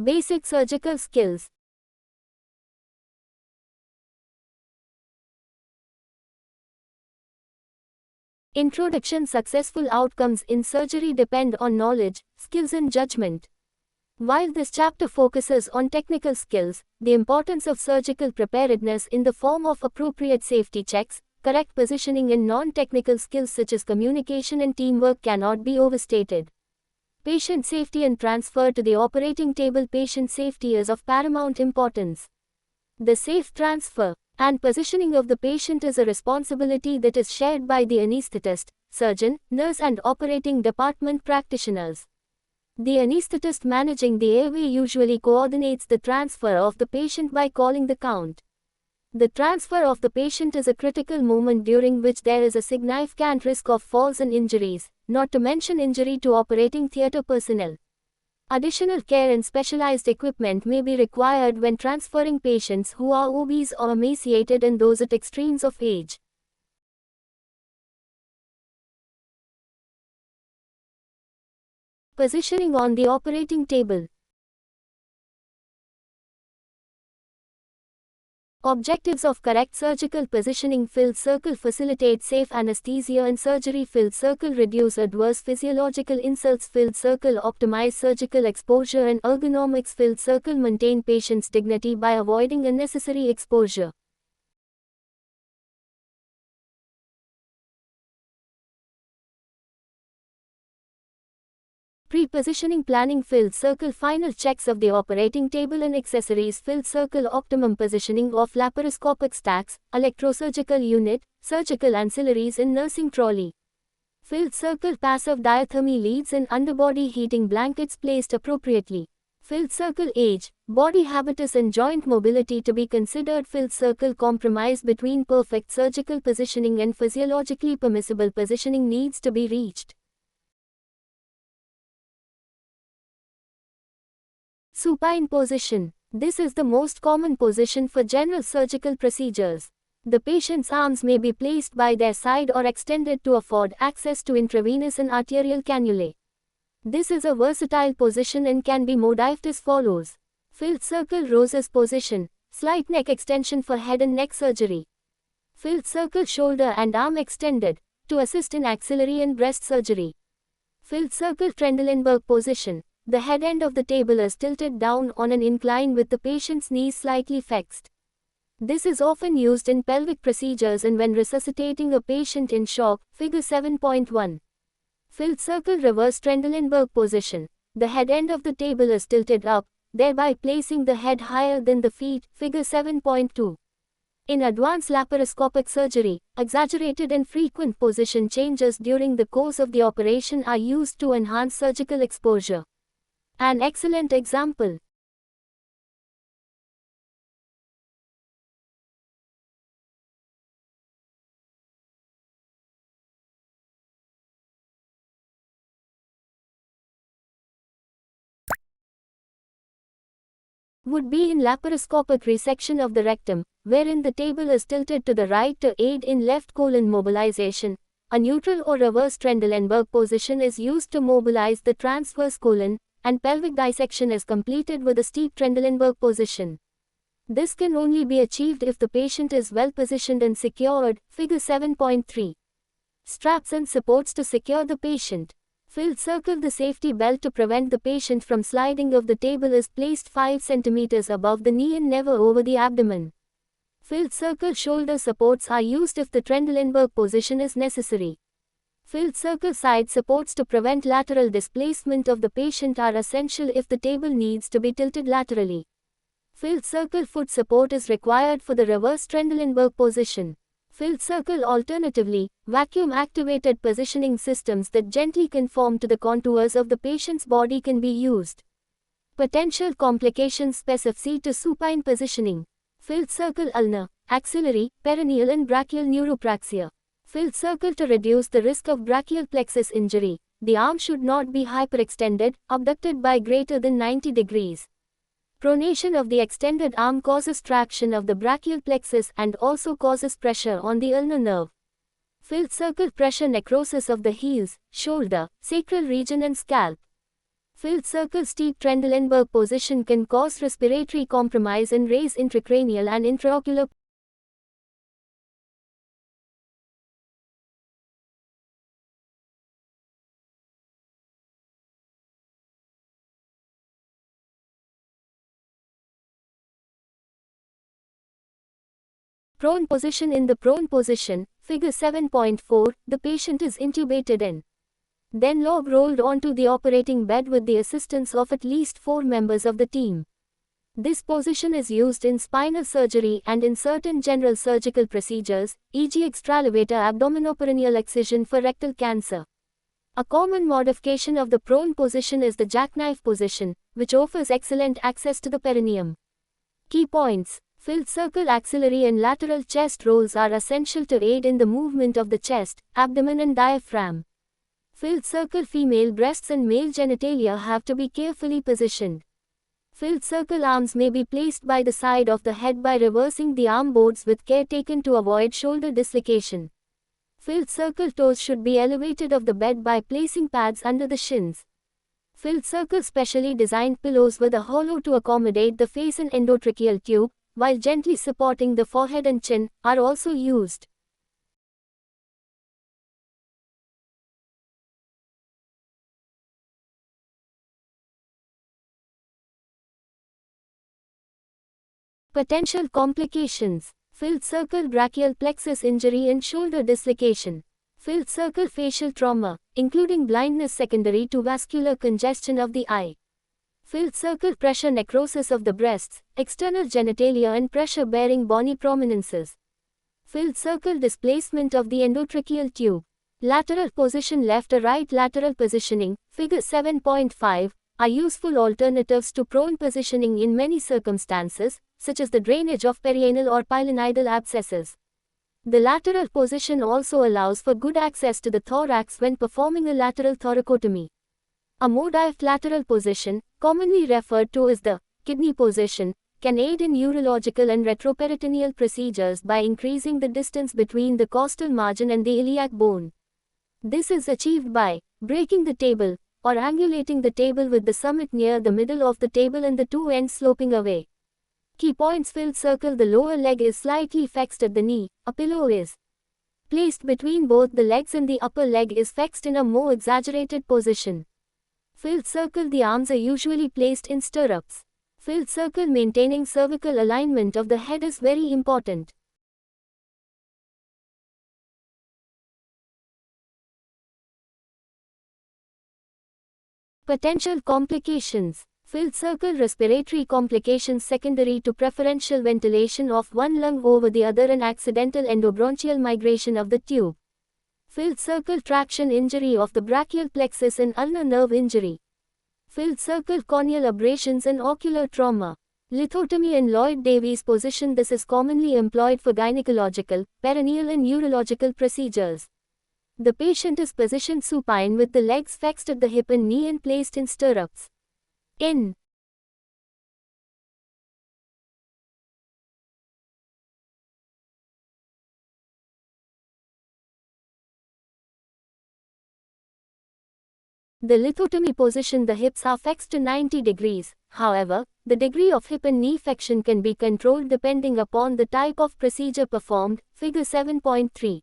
Basic surgical skills. Introduction. Successful outcomes in surgery depend on knowledge, skills and judgment. While this chapter focuses on technical skills, the importance of surgical preparedness in the form of appropriate safety checks, correct positioning and non-technical skills such as communication and teamwork cannot be overstated. Patient safety and transfer to the operating table. Patient safety is of paramount importance. The safe transfer and positioning of the patient is a responsibility that is shared by the anesthetist, surgeon, nurse and operating department practitioners. The anesthetist managing the airway usually coordinates the transfer of the patient by calling the count. The transfer of the patient is a critical moment during which there is a significant risk of falls and injuries, not to mention injury to operating theatre personnel. Additional care and specialized equipment may be required when transferring patients who are obese or emaciated and those at extremes of age. Positioning on the operating table. Objectives of correct surgical positioning. Filled circle facilitate safe anesthesia and surgery. Filled circle reduce adverse physiological insults. Filled circle optimize surgical exposure and ergonomics. Filled circle maintain patient's dignity by avoiding unnecessary exposure. Pre-positioning planning. Filled circle final checks of the operating table and accessories. Filled circle optimum positioning of laparoscopic stacks, electrosurgical unit, surgical ancillaries and nursing trolley. Filled circle passive diathermy leads and underbody heating blankets placed appropriately. Filled circle age, body habitus and joint mobility to be considered. Filled circle compromise between perfect surgical positioning and physiologically permissible positioning needs to be reached. Supine position. This is the most common position for general surgical procedures. The patient's arms may be placed by their side or extended to afford access to intravenous and arterial cannulae. This is a versatile position and can be modified as follows. Filled circle roses position. Slight neck extension for head and neck surgery. Filled circle shoulder and arm extended, to assist in axillary and breast surgery. Filled circle Trendelenburg position. The head end of the table is tilted down on an incline with the patient's knees slightly flexed. This is often used in pelvic procedures and when resuscitating a patient in shock. Figure 7.1. Filled circle reverse Trendelenburg position. The head end of the table is tilted up, thereby placing the head higher than the feet. Figure 7.2. In advanced laparoscopic surgery, exaggerated and frequent position changes during the course of the operation are used to enhance surgical exposure. An excellent example would be in laparoscopic resection of the rectum, wherein the table is tilted to the right to aid in left colon mobilization. A neutral or reverse Trendelenburg position is used to mobilize the transverse colon, and pelvic dissection is completed with a steep Trendelenburg position. This can only be achieved if the patient is well positioned and secured. Figure 7.3. Straps and supports to secure the patient. Filled circle. The safety belt to prevent the patient from sliding off the table is placed 5 cm above the knee and never over the abdomen. Filled circle shoulder supports are used if the Trendelenburg position is necessary. Filled circle side supports to prevent lateral displacement of the patient are essential if the table needs to be tilted laterally. Filled circle foot support is required for the reverse Trendelenburg position. Filled circle alternatively, vacuum-activated positioning systems that gently conform to the contours of the patient's body can be used. Potential complications specific to supine positioning. Filled circle ulnar, axillary, perineal and brachial neuropraxia. Filled circle to reduce the risk of brachial plexus injury. The arm should not be hyperextended, abducted by greater than 90 degrees. Pronation of the extended arm causes traction of the brachial plexus and also causes pressure on the ulnar nerve. Filled circle pressure necrosis of the heels, shoulder, sacral region and scalp. Filled circle steep Trendelenburg position can cause respiratory compromise and raise intracranial and intraocular prone position. In the prone position, figure 7.4, the patient is intubated and then log rolled onto the operating bed with the assistance of at least 4 members of the team. This position is used in spinal surgery and in certain general surgical procedures, e.g. extralevator abdominoperineal excision for rectal cancer. A common modification of the prone position is the jackknife position, which offers excellent access to the perineum. Key points: filled circle axillary and lateral chest rolls are essential to aid in the movement of the chest, abdomen and diaphragm. Filled circle female breasts and male genitalia have to be carefully positioned. Filled circle arms may be placed by the side of the head by reversing the arm boards with care taken to avoid shoulder dislocation. Filled circle toes should be elevated off the bed by placing pads under the shins. Filled circle specially designed pillows with a hollow to accommodate the face and endotracheal tube, while gently supporting the forehead and chin, are also used. Potential complications: filled circle brachial plexus injury and shoulder dislocation. Filled circle facial trauma, including blindness secondary to vascular congestion of the eye. Filled circle pressure necrosis of the breasts, external genitalia and pressure-bearing bony prominences. Filled circle displacement of the endotracheal tube. Lateral position left or right lateral positioning, figure 7.5, are useful alternatives to prone positioning in many circumstances, such as the drainage of perianal or pilonidal abscesses. The lateral position also allows for good access to the thorax when performing a lateral thoracotomy. A modified lateral position, commonly referred to as the kidney position, can aid in urological and retroperitoneal procedures by increasing the distance between the costal margin and the iliac bone. This is achieved by breaking the table, or angulating the table with the summit near the middle of the table and the two ends sloping away. Key points: filled circle, the lower leg is slightly flexed at the knee, a pillow is placed between both the legs and the upper leg is flexed in a more exaggerated position. Filled circle, the arms are usually placed in stirrups. Filled circle, maintaining cervical alignment of the head is very important. Potential complications: filled circle respiratory complications secondary to preferential ventilation of one lung over the other and accidental endobronchial migration of the tube. Filled circle traction injury of the brachial plexus and ulnar nerve injury. Filled circle corneal abrasions and ocular trauma. Lithotomy and Lloyd-Davies position. This is commonly employed for gynecological, perineal and urological procedures. The patient is positioned supine with the legs flexed at the hip and knee and placed in stirrups. In the lithotomy position, the hips are flexed to 90 degrees. However, the degree of hip and knee flexion can be controlled depending upon the type of procedure performed, figure 7.3.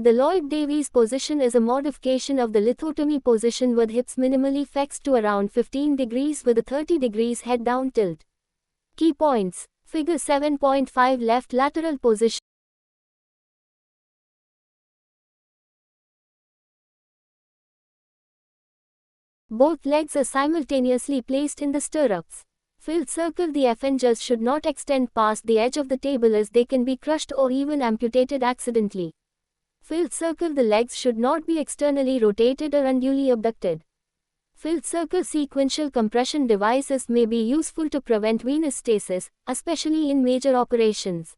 The Lloyd-Davies position is a modification of the lithotomy position with hips minimally flexed to around 15 degrees with a 30 degrees head down tilt. Key points: figure 7.5, left lateral position. Both legs are simultaneously placed in the stirrups. Filled circle, the phalanges should not extend past the edge of the table as they can be crushed or even amputated accidentally. Filled circle, the legs should not be externally rotated or unduly abducted. Filled circle sequential compression devices may be useful to prevent venous stasis, especially in major operations.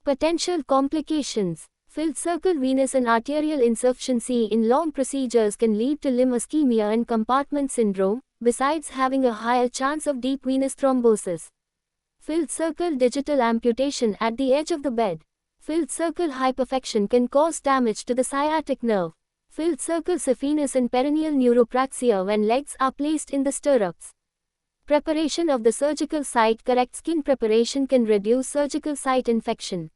Potential complications: filled circle venous and arterial insufficiency in long procedures can lead to limb ischemia and compartment syndrome, besides having a higher chance of deep venous thrombosis. Filled circle digital amputation at the edge of the bed. Filled circle hyperflexion can cause damage to the sciatic nerve. Filled circle saphenous and peroneal neuropraxia when legs are placed in the stirrups. Preparation of the surgical site. Correct skin preparation can reduce surgical site infection.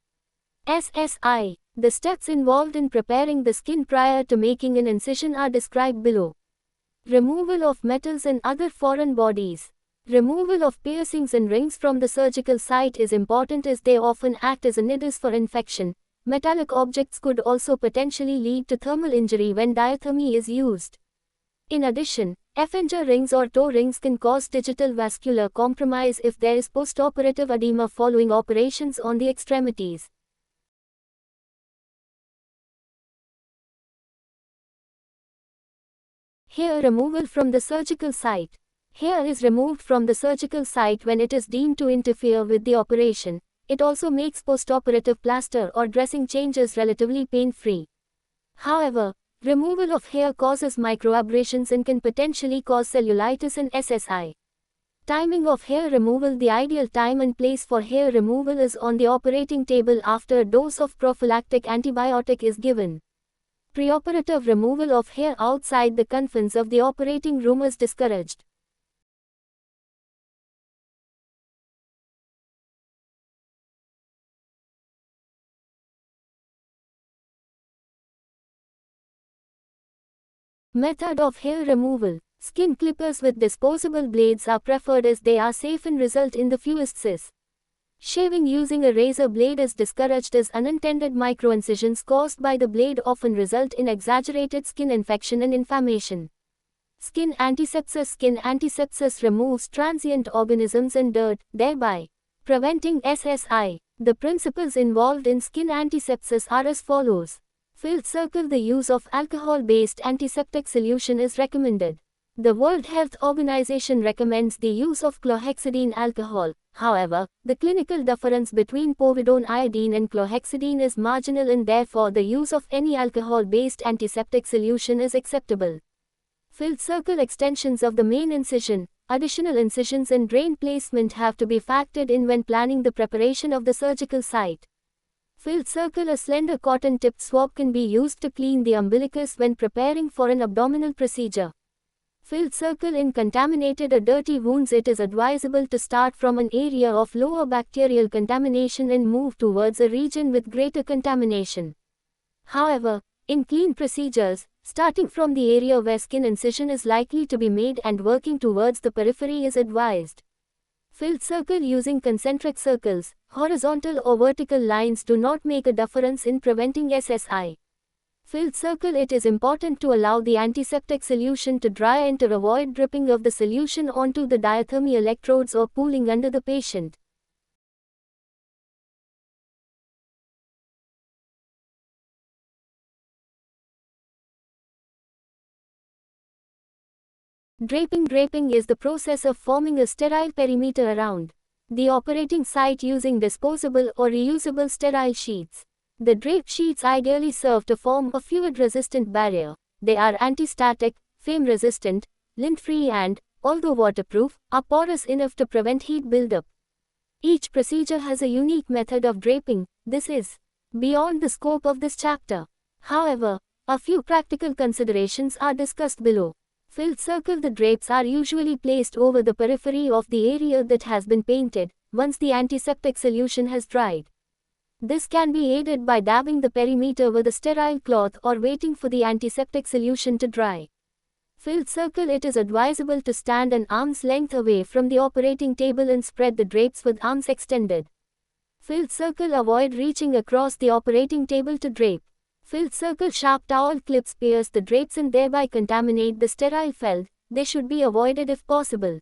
SSI. The steps involved in preparing the skin prior to making an incision are described below. Removal of metals and other foreign bodies. Removal of piercings and rings from the surgical site is important as they often act as a nidus for infection. Metallic objects could also potentially lead to thermal injury when diathermy is used. In addition, Effinger rings or toe rings can cause digital vascular compromise if there is postoperative edema following operations on the extremities. Hair removal from the surgical site. Hair is removed from the surgical site when it is deemed to interfere with the operation. It also makes postoperative plaster or dressing changes relatively pain-free. However, removal of hair causes microabrasions and can potentially cause cellulitis and SSI. Timing of hair removal. The ideal time and place for hair removal is on the operating table after a dose of prophylactic antibiotic is given. Preoperative removal of hair outside the confines of the operating room is discouraged. Method of hair removal. Skin clippers with disposable blades are preferred as they are safe and result in the fewest cis. Shaving using a razor blade is discouraged as unintended microincisions caused by the blade often result in exaggerated skin infection and inflammation. Skin antisepsis. Skin antisepsis removes transient organisms and dirt, thereby preventing SSI. The principles involved in skin antisepsis are as follows. Filled circle. The use of alcohol-based antiseptic solution is recommended. The World Health Organization recommends the use of chlorhexidine alcohol. However, the clinical difference between povidone iodine and chlorhexidine is marginal and therefore the use of any alcohol-based antiseptic solution is acceptable. Filled circle. Extensions of the main incision. Additional incisions and drain placement have to be factored in when planning the preparation of the surgical site. Filled circle. A slender cotton-tipped swab can be used to clean the umbilicus when preparing for an abdominal procedure. Filled circle. In contaminated or dirty wounds, it is advisable to start from an area of lower bacterial contamination and move towards a region with greater contamination. However, in clean procedures, starting from the area where skin incision is likely to be made and working towards the periphery is advised. Filled circle. Using concentric circles, horizontal or vertical lines do not make a difference in preventing SSI. Filled circle. It is important to allow the antiseptic solution to dry and to avoid dripping of the solution onto the diathermy electrodes or pooling under the patient. Draping. Draping is the process of forming a sterile perimeter around the operating site using disposable or reusable sterile sheets. The draped sheets ideally serve to form a fluid-resistant barrier. They are anti-static, flame-resistant, lint-free and, although waterproof, are porous enough to prevent heat buildup. Each procedure has a unique method of draping. This is beyond the scope of this chapter. However, a few practical considerations are discussed below. Filled circle. The drapes are usually placed over the periphery of the area that has been painted, once the antiseptic solution has dried. This can be aided by dabbing the perimeter with a sterile cloth or waiting for the antiseptic solution to dry. Filled circle. It is advisable to stand an arm's length away from the operating table and spread the drapes with arms extended. Filled circle. Avoid reaching across the operating table to drape. Filled circle. Sharp towel clips pierce the drapes and thereby contaminate the sterile felt. They should be avoided if possible.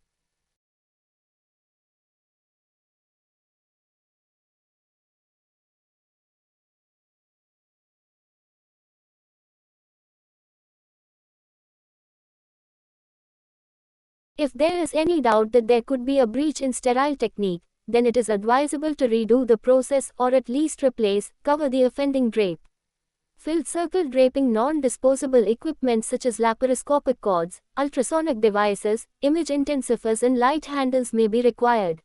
If there is any doubt that there could be a breach in sterile technique, then it is advisable to redo the process or at least replace, cover the offending drape. Filled circle. Draping. Non-disposable equipment such as laparoscopic cords, ultrasonic devices, image intensifiers and light handles may be required.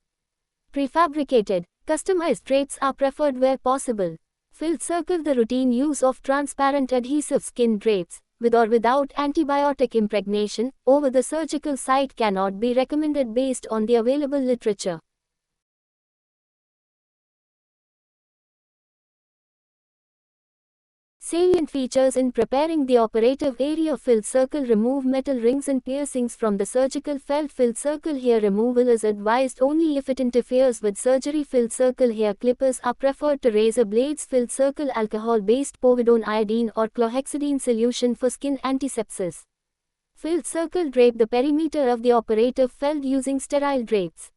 Prefabricated, customized drapes are preferred where possible. Filled circle. The routine use of transparent adhesive skin drapes, with or without antibiotic impregnation, over the surgical site cannot be recommended based on the available literature. Salient features in preparing the operative area: filled circle. Remove metal rings and piercings from the surgical felt. Filled circle hair removal is advised only if it interferes with surgery. Filled circle hair clippers are preferred to razor blades. Filled circle alcohol-based povidone iodine or chlorhexidine solution for skin antisepsis. Filled circle drape the perimeter of the operative felt using sterile drapes.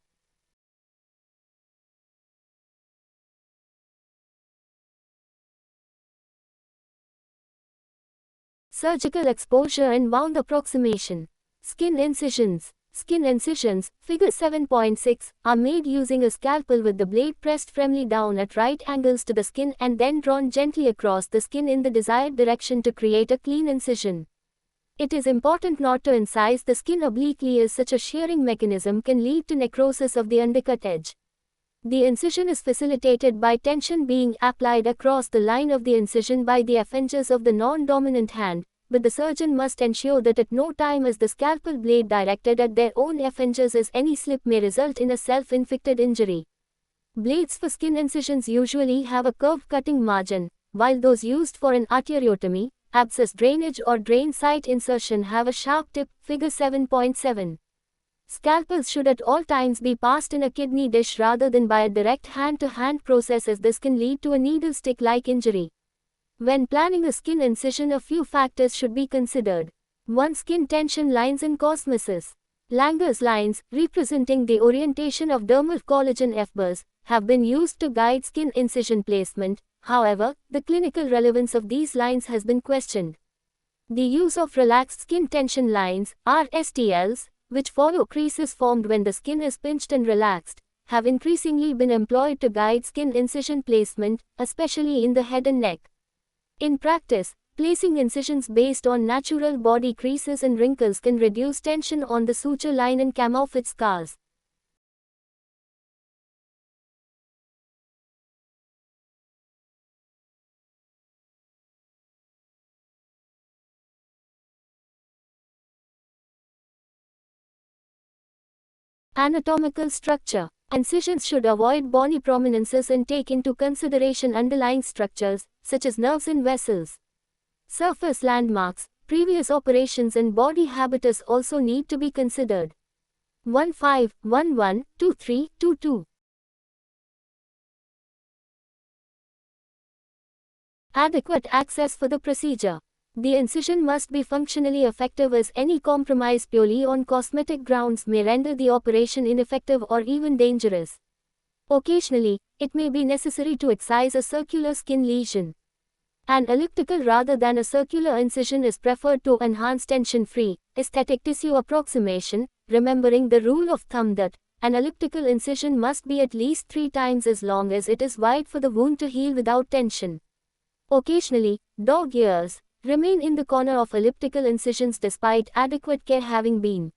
Surgical exposure and wound approximation. Skin incisions. Skin incisions, figure 7.6, are made using a scalpel with the blade pressed firmly down at right angles to the skin and then drawn gently across the skin in the desired direction to create a clean incision. It is important not to incise the skin obliquely, as such a shearing mechanism can lead to necrosis of the undercut edge. The incision is facilitated by tension being applied across the line of the incision by the phalanges of the non-dominant hand, but the surgeon must ensure that at no time is the scalpel blade directed at their own phalanges, as any slip may result in a self-inflicted injury. Blades for skin incisions usually have a curved cutting margin, while those used for an arteriotomy, abscess drainage or drain site insertion have a sharp tip, figure 7.7. Scalpels should at all times be passed in a kidney dish rather than by a direct hand-to-hand process, as this can lead to a needle stick-like injury. When planning a skin incision, a few factors should be considered. 1. Skin tension lines and cosmesis. Langer's lines, representing the orientation of dermal collagen fibers, have been used to guide skin incision placement. However, the clinical relevance of these lines has been questioned. The use of relaxed skin tension lines, RSTLs, which follow creases formed when the skin is pinched and relaxed, have increasingly been employed to guide skin incision placement, especially in the head and neck. In practice, placing incisions based on natural body creases and wrinkles can reduce tension on the suture line and camouflage scars. Anatomical structure. Incisions should avoid bony prominences and take into consideration underlying structures, such as nerves and vessels. Surface landmarks, previous operations and body habitus also need to be considered. 15112322. Adequate access for the procedure. The incision must be functionally effective, as any compromise purely on cosmetic grounds may render the operation ineffective or even dangerous. Occasionally, it may be necessary to excise a circular skin lesion. An elliptical rather than a circular incision is preferred to enhance tension-free, aesthetic tissue approximation, remembering the rule of thumb that an elliptical incision must be at least 3 times as long as it is wide for the wound to heal without tension. Occasionally, dog ears remain in the corner of elliptical incisions despite adequate care having been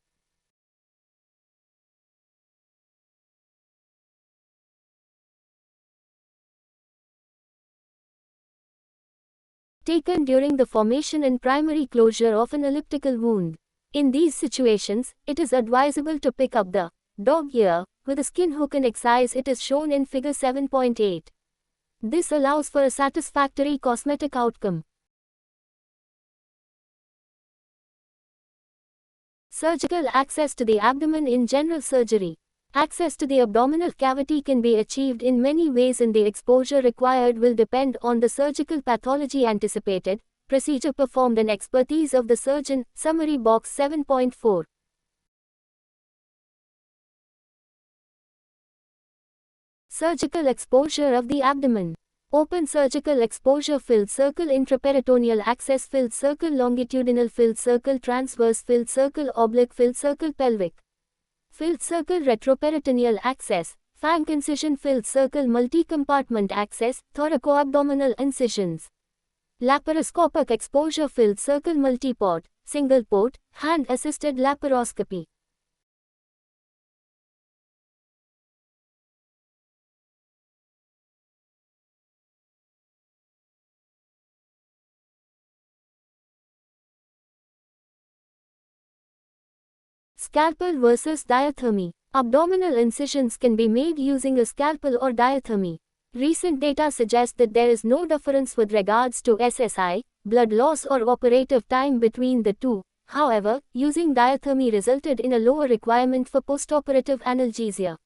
taken during the formation and primary closure of an elliptical wound. In these situations, it is advisable to pick up the dog ear with a skin hook and excise it, as shown in figure 7.8. This allows for a satisfactory cosmetic outcome. Surgical access to the abdomen in general surgery. Access to the abdominal cavity can be achieved in many ways, and the exposure required will depend on the surgical pathology anticipated, procedure performed and expertise of the surgeon. Summary box 7.4. Surgical exposure of the abdomen. Open surgical exposure, filled circle intraperitoneal access, filled circle longitudinal, filled circle transverse, filled circle oblique, filled circle pelvic. Filled circle retroperitoneal access, flank incision, filled circle multi-compartment access, thoracoabdominal incisions. Laparoscopic exposure, filled circle multiport, single port, hand-assisted laparoscopy. Scalpel versus diathermy. Abdominal incisions can be made using a scalpel or diathermy. Recent data suggest that there is no difference with regards to SSI, blood loss or operative time between the two. However, using diathermy resulted in a lower requirement for postoperative analgesia.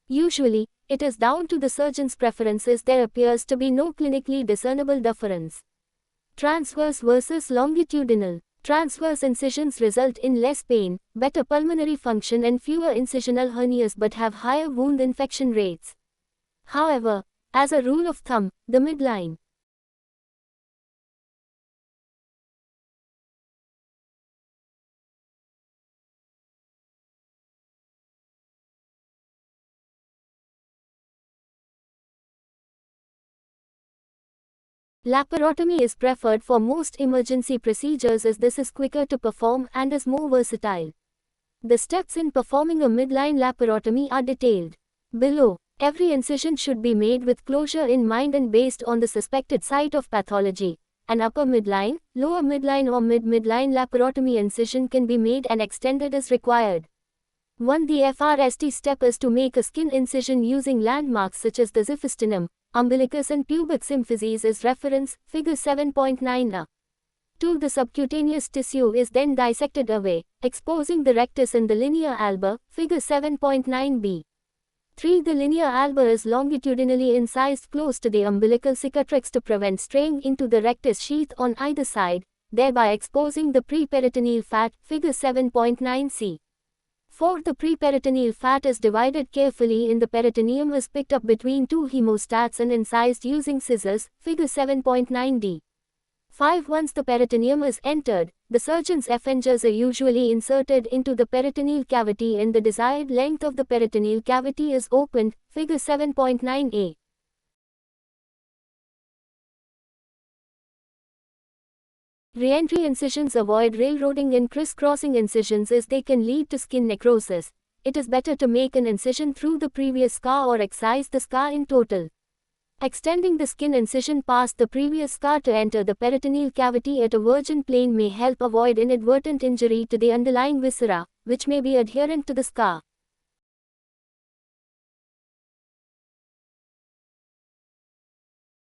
Usually, it is down to the surgeon's preferences. There appears to be no clinically discernible difference. Transverse versus longitudinal. Transverse incisions result in less pain, better pulmonary function and fewer incisional hernias but have higher wound infection rates. However, as a rule of thumb, the midline laparotomy is preferred for most emergency procedures as this is quicker to perform and is more versatile. The steps in performing a midline laparotomy are detailed below. Every incision should be made with closure in mind and based on the suspected site of pathology. An upper midline, lower midline or mid-midline laparotomy incision can be made and extended as required. 1. The FRST step is to make a skin incision using landmarks such as the xiphisternum, umbilicus and pubic symphysis as reference, figure 7.9a. 2. The subcutaneous tissue is then dissected away, exposing the rectus and the linea alba, figure 7.9b. 3. The linea alba is longitudinally incised close to the umbilical cicatrix to prevent straying into the rectus sheath on either side, thereby exposing the preperitoneal fat, figure 7.9c. 4. The preperitoneal fat is divided carefully in the peritoneum is picked up between two hemostats and incised using scissors, figure 7.9d. 5. Once the peritoneum is entered, the surgeon's effingers are usually inserted into the peritoneal cavity and the desired length of the peritoneal cavity is opened, figure 7.9a. Re-entry incisions avoid railroading and crisscrossing incisions as they can lead to skin necrosis. It is better to make an incision through the previous scar or excise the scar in total. Extending the skin incision past the previous scar to enter the peritoneal cavity at a virgin plane may help avoid inadvertent injury to the underlying viscera, which may be adherent to the scar.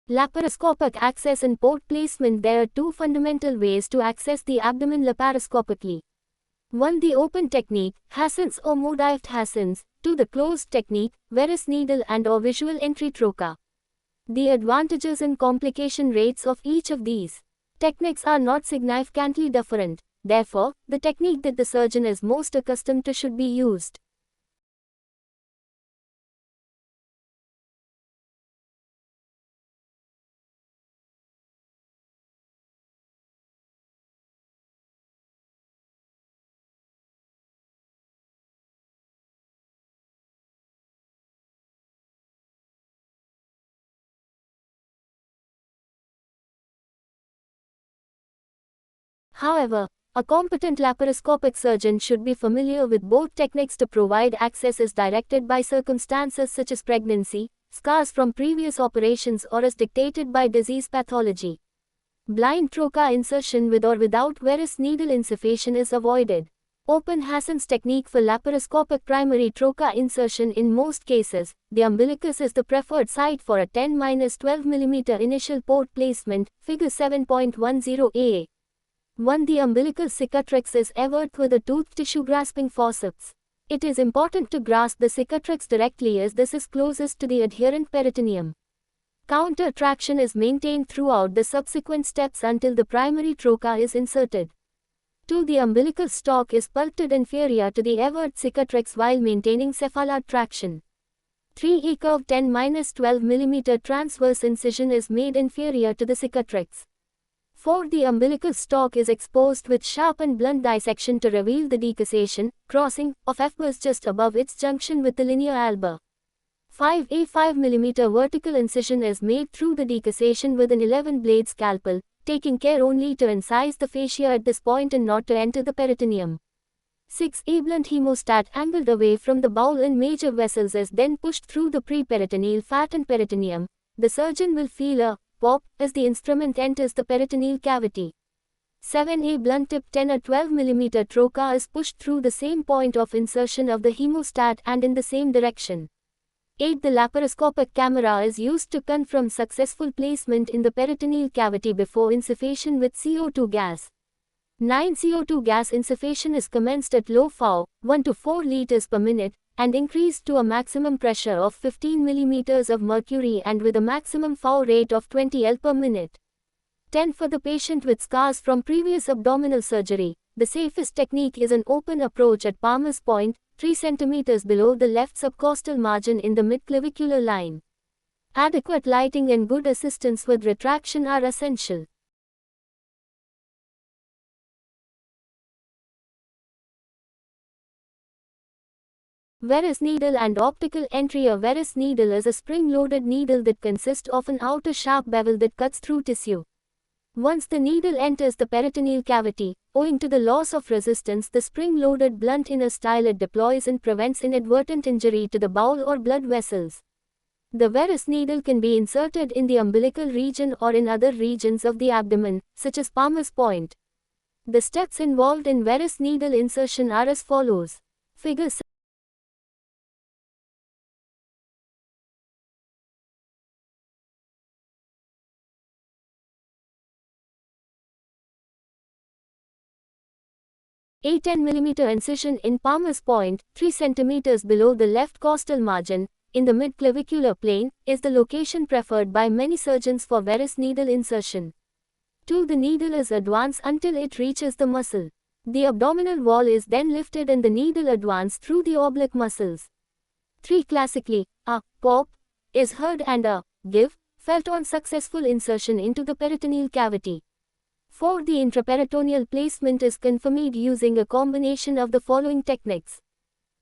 Laparoscopic access and port placement. There are two fundamental ways to access the abdomen laparoscopically. 1. The open technique, Hassan's or Modift Hassan's. 2. The closed technique, Veress needle and or visual entry trocar. The advantages and complication rates of each of these techniques are not significantly different. Therefore, the technique that the surgeon is most accustomed to should be used. However, a competent laparoscopic surgeon should be familiar with both techniques to provide access as directed by circumstances such as pregnancy, scars from previous operations or as dictated by disease pathology. Blind trocar insertion with or without Veress needle insufflation is avoided. Open Hassan's technique for laparoscopic primary trocar insertion. In most cases, the umbilicus is the preferred site for a 10-12 mm initial port placement, figure 7.10a. 1. The umbilical cicatrix is everted with a tooth tissue grasping forceps. It is important to grasp the cicatrix directly as this is closest to the adherent peritoneum. Counter traction is maintained throughout the subsequent steps until the primary trocar is inserted. 2. The umbilical stalk is pulpted inferior to the everted cicatrix while maintaining cephalad traction. 3. A curved 10-12 mm transverse incision is made inferior to the cicatrix. 4. The umbilical stalk is exposed with sharp and blunt dissection to reveal the decussation, crossing, of efferents just above its junction with the linea alba. 5. A 5 mm vertical incision is made through the decussation with an 11-blade scalpel, taking care only to incise the fascia at this point and not to enter the peritoneum. 6. A blunt hemostat angled away from the bowel and major vessels is then pushed through the preperitoneal fat and peritoneum. The surgeon will feel a pop as the instrument enters the peritoneal cavity. 7. A blunt tip 10 or 12 mm trocar is pushed through the same point of insertion of the hemostat and in the same direction. 8. The laparoscopic camera is used to confirm successful placement in the peritoneal cavity before insufflation with CO2 gas. 9. CO2 gas insufflation is commenced at low FOW, 1 to 4 liters per minute, and increased to a maximum pressure of 15 millimeters of mercury and with a maximum FOW rate of 20 L per minute. 10. For the patient with scars from previous abdominal surgery, the safest technique is an open approach at Palmer's point, 3 cm below the left subcostal margin in the midclavicular line. Adequate lighting and good assistance with retraction are essential. Veress needle and optical entry. A Veress needle is a spring-loaded needle that consists of an outer sharp bevel that cuts through tissue. Once the needle enters the peritoneal cavity, owing to the loss of resistance, the spring-loaded blunt inner stylet deploys and prevents inadvertent injury to the bowel or blood vessels. The Veress needle can be inserted in the umbilical region or in other regions of the abdomen, such as Palmer's point. The steps involved in Veress needle insertion are as follows. Figure 10 mm incision in Palmer's point, 3 cm below the left costal margin, in the midclavicular plane, is the location preferred by many surgeons for Veress needle insertion. 2. The needle is advanced until it reaches the muscle. The abdominal wall is then lifted and the needle advanced through the oblique muscles. 3. Classically, a pop is heard and a give felt on successful insertion into the peritoneal cavity. 4. The intraperitoneal placement is confirmed using a combination of the following techniques.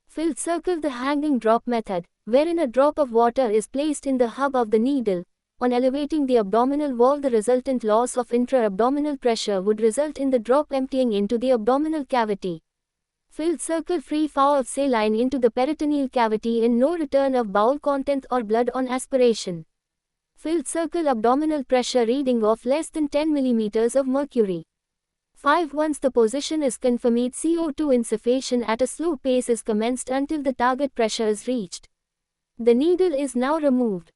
Filled circle. The hanging drop method, wherein a drop of water is placed in the hub of the needle. On elevating the abdominal wall, the resultant loss of intra-abdominal pressure would result in the drop emptying into the abdominal cavity. Filled circle. Free flow of saline into the peritoneal cavity and no return of bowel content or blood on aspiration. Filled circle. Abdominal pressure reading of less than 10 mm of mercury. 5. Once the position is confirmed, CO2 insufflation at a slow pace is commenced until the target pressure is reached. The needle is now removed.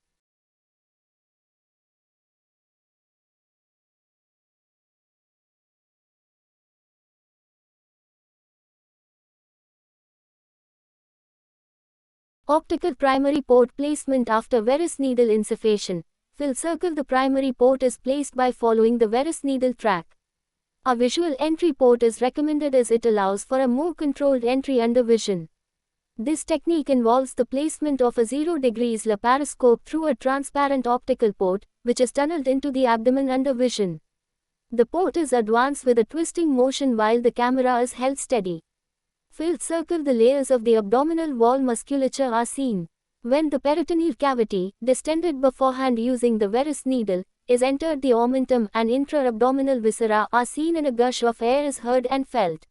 Optical primary port placement after Veress needle insufflation. Filled circle. The primary port is placed by following the Veress needle track. A visual entry port is recommended as it allows for a more controlled entry under vision. This technique involves the placement of a 0 degrees laparoscope through a transparent optical port, which is tunneled into the abdomen under vision. The port is advanced with a twisting motion while the camera is held steady. Filled circle. The layers of the abdominal wall musculature are seen. When the peritoneal cavity, distended beforehand using the Veress needle, is entered, the omentum and intra-abdominal viscera are seen and a gush of air is heard and felt.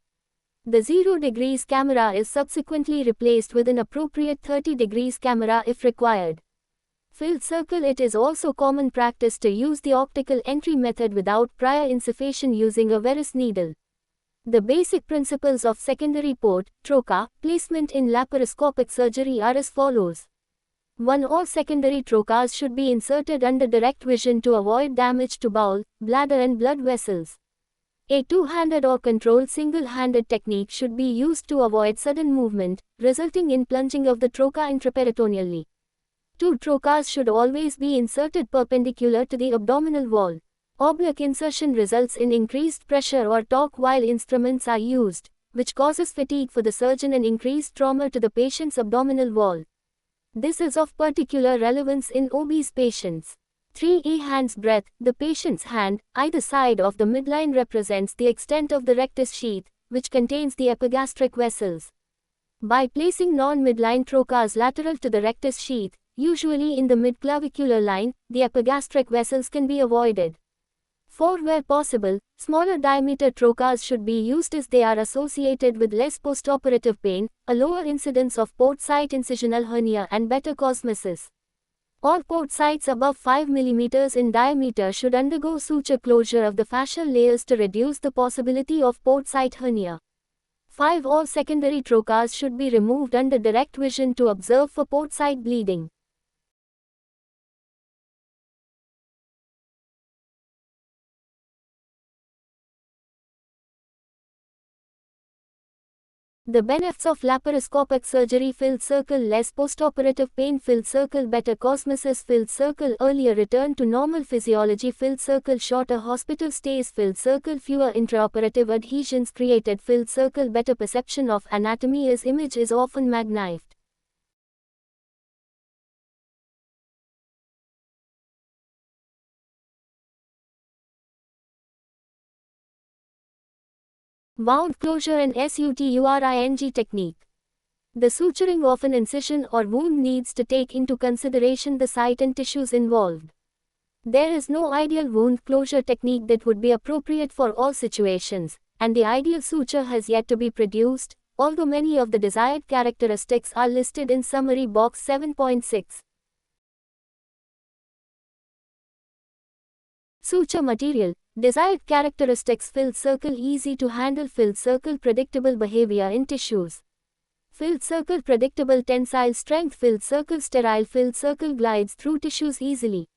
The 0 degrees camera is subsequently replaced with an appropriate 30 degrees camera if required. Filled circle. It is also common practice to use the optical entry method without prior insufflation using a Veress needle. The basic principles of secondary port, trocar, placement in laparoscopic surgery are as follows. 1. All secondary trocars should be inserted under direct vision to avoid damage to bowel, bladder and blood vessels. A two-handed or controlled single-handed technique should be used to avoid sudden movement, resulting in plunging of the trocar intraperitoneally. 2. Trocars should always be inserted perpendicular to the abdominal wall. Oblique insertion results in increased pressure or torque while instruments are used, which causes fatigue for the surgeon and increased trauma to the patient's abdominal wall. This is of particular relevance in obese patients. 3. A hand's breadth. The patient's hand, either side of the midline, represents the extent of the rectus sheath, which contains the epigastric vessels. By placing non-midline trocars lateral to the rectus sheath, usually in the midclavicular line, the epigastric vessels can be avoided. 4. Where possible, smaller diameter trocars should be used as they are associated with less postoperative pain, a lower incidence of port site incisional hernia and better cosmesis. All port sites above 5 mm in diameter should undergo suture closure of the fascial layers to reduce the possibility of port site hernia. 5. All secondary trocars should be removed under direct vision to observe for port site bleeding. The benefits of laparoscopic surgery: filled circle, less postoperative pain; filled circle, better cosmesis; filled circle, earlier return to normal physiology; filled circle, shorter hospital stays; filled circle, fewer intraoperative adhesions created; filled circle, better perception of anatomy as image is often magnified. Wound closure and suturing technique. The suturing of an incision or wound needs to take into consideration the site and tissues involved. There is no ideal wound closure technique that would be appropriate for all situations, and the ideal suture has yet to be produced, although many of the desired characteristics are listed in summary box 7.6. Suture material. Desired characteristics: filled circle, easy to handle; filled circle, predictable behavior in tissues; filled circle, predictable tensile strength; filled circle, sterile; filled circle, glides through tissues easily;